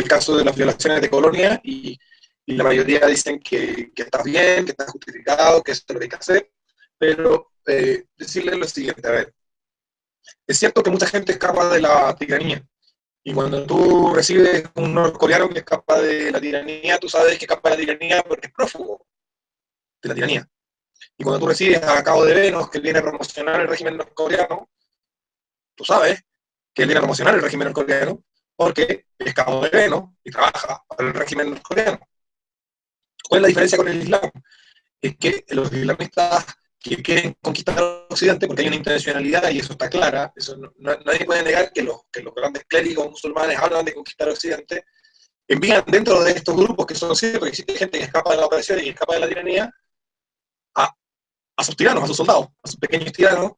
caso de las violaciones de Colonia y la mayoría dicen que está bien, que está justificado, que eso es lo que hay que hacer, pero decirles lo siguiente, a ver, es cierto que mucha gente escapa de la tiranía, y cuando tú recibes un norcoreano que escapa de la tiranía, tú sabes que escapa de la tiranía porque es prófugo de la tiranía. Y cuando tú recibes a Cabo de Venos, que viene a promocionar el régimen norcoreano, tú sabes que él viene a promocionar el régimen norcoreano porque es Cabo de Venos y trabaja para el régimen norcoreano. ¿Cuál es la diferencia con el Islam? Es que los islamistas que quieren conquistar Occidente, porque hay una intencionalidad y eso está clara, eso nadie puede negar que los grandes clérigos musulmanes hablan de conquistar Occidente, envían dentro de estos grupos que son ciertos, que existe gente que escapa de la opresión y escapa de la tiranía, a sus tiranos, a sus soldados, a sus pequeños tiranos,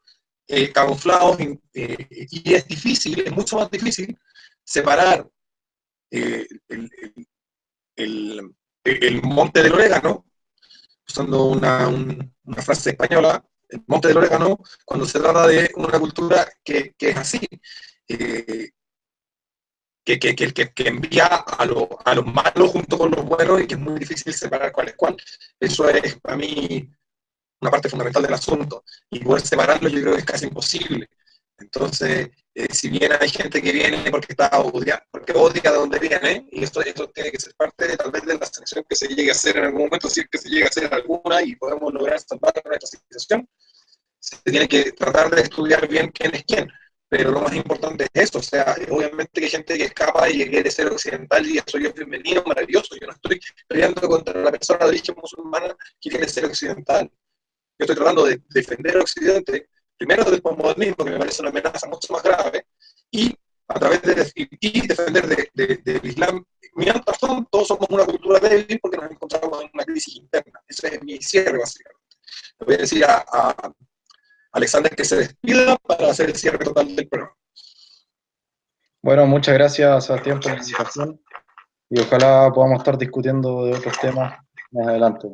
camuflados, y es difícil, es mucho más difícil separar el monte del orégano, usando una frase española, el monte del orégano, cuando se trata de una cultura que es así, que envía a los malos junto con los buenos y que es muy difícil separar cuál es cuál. Eso es para mí una parte fundamental del asunto, y poder separarlo yo creo que es casi imposible. Entonces, si bien hay gente que viene porque odia de donde viene, y esto tiene que ser parte de, tal vez, de la selección que se llegue a hacer en algún momento, si es que se llegue a hacer alguna y podemos lograr salvar nuestra situación, se tiene que tratar de estudiar bien quién es quién. Pero lo más importante es eso, o sea, obviamente que hay gente que escapa y que quiere ser occidental, y eso yo es bienvenido, maravilloso. Yo no estoy peleando contra la persona de origen musulmana que quiere ser occidental. Yo estoy tratando de defender a Occidente, primero del posmodernismo, que me parece una amenaza mucho más grave, y a través de defender del Islam. Mientras tanto, todos somos una cultura débil porque nos encontramos en una crisis interna. Ese es mi cierre, básicamente. Le voy a decir a Alexander que se despida para hacer el cierre total del programa. Bueno, muchas gracias, Sebastián, por la invitación, y ojalá podamos estar discutiendo de otros temas más adelante.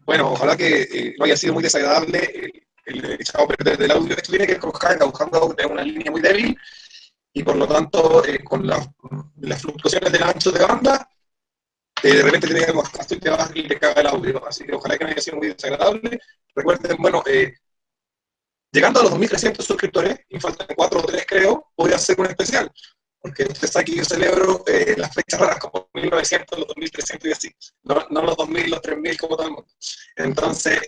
Bueno, ojalá que no haya sido muy desagradable el echado a perder del audio. Esto tiene que ver con Hangout. Hangout es una línea muy débil y por lo tanto, con las fluctuaciones del ancho de banda, de repente tiene algo gasto y te vas y te caga el audio. Así que ojalá que no haya sido muy desagradable. Recuerden, bueno, llegando a los 2.300 suscriptores, y faltan 4 o 3 creo, voy a hacer un especial. Porque usted sabe que yo celebro las fechas raras, como 1900, los 2300 y así. No los 2000, los 3000, como todo el mundo. Entonces,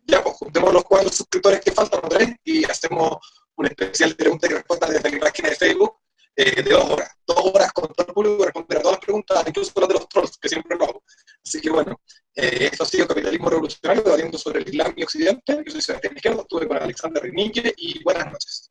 ya, pues juntemos los 4 suscriptores que faltan, los 3, y hacemos un especial de preguntas y respuestas desde mi página de Facebook de 2 horas. 2 horas con todo el público, responder a todas las preguntas, incluso las de los trolls, que siempre lo hago. Así que bueno, esto ha sido Capitalismo Revolucionario, debatiendo sobre el Islam y Occidente. Yo soy Sebastián Izquierdo, estuve con Alexander Rinnique, y buenas noches.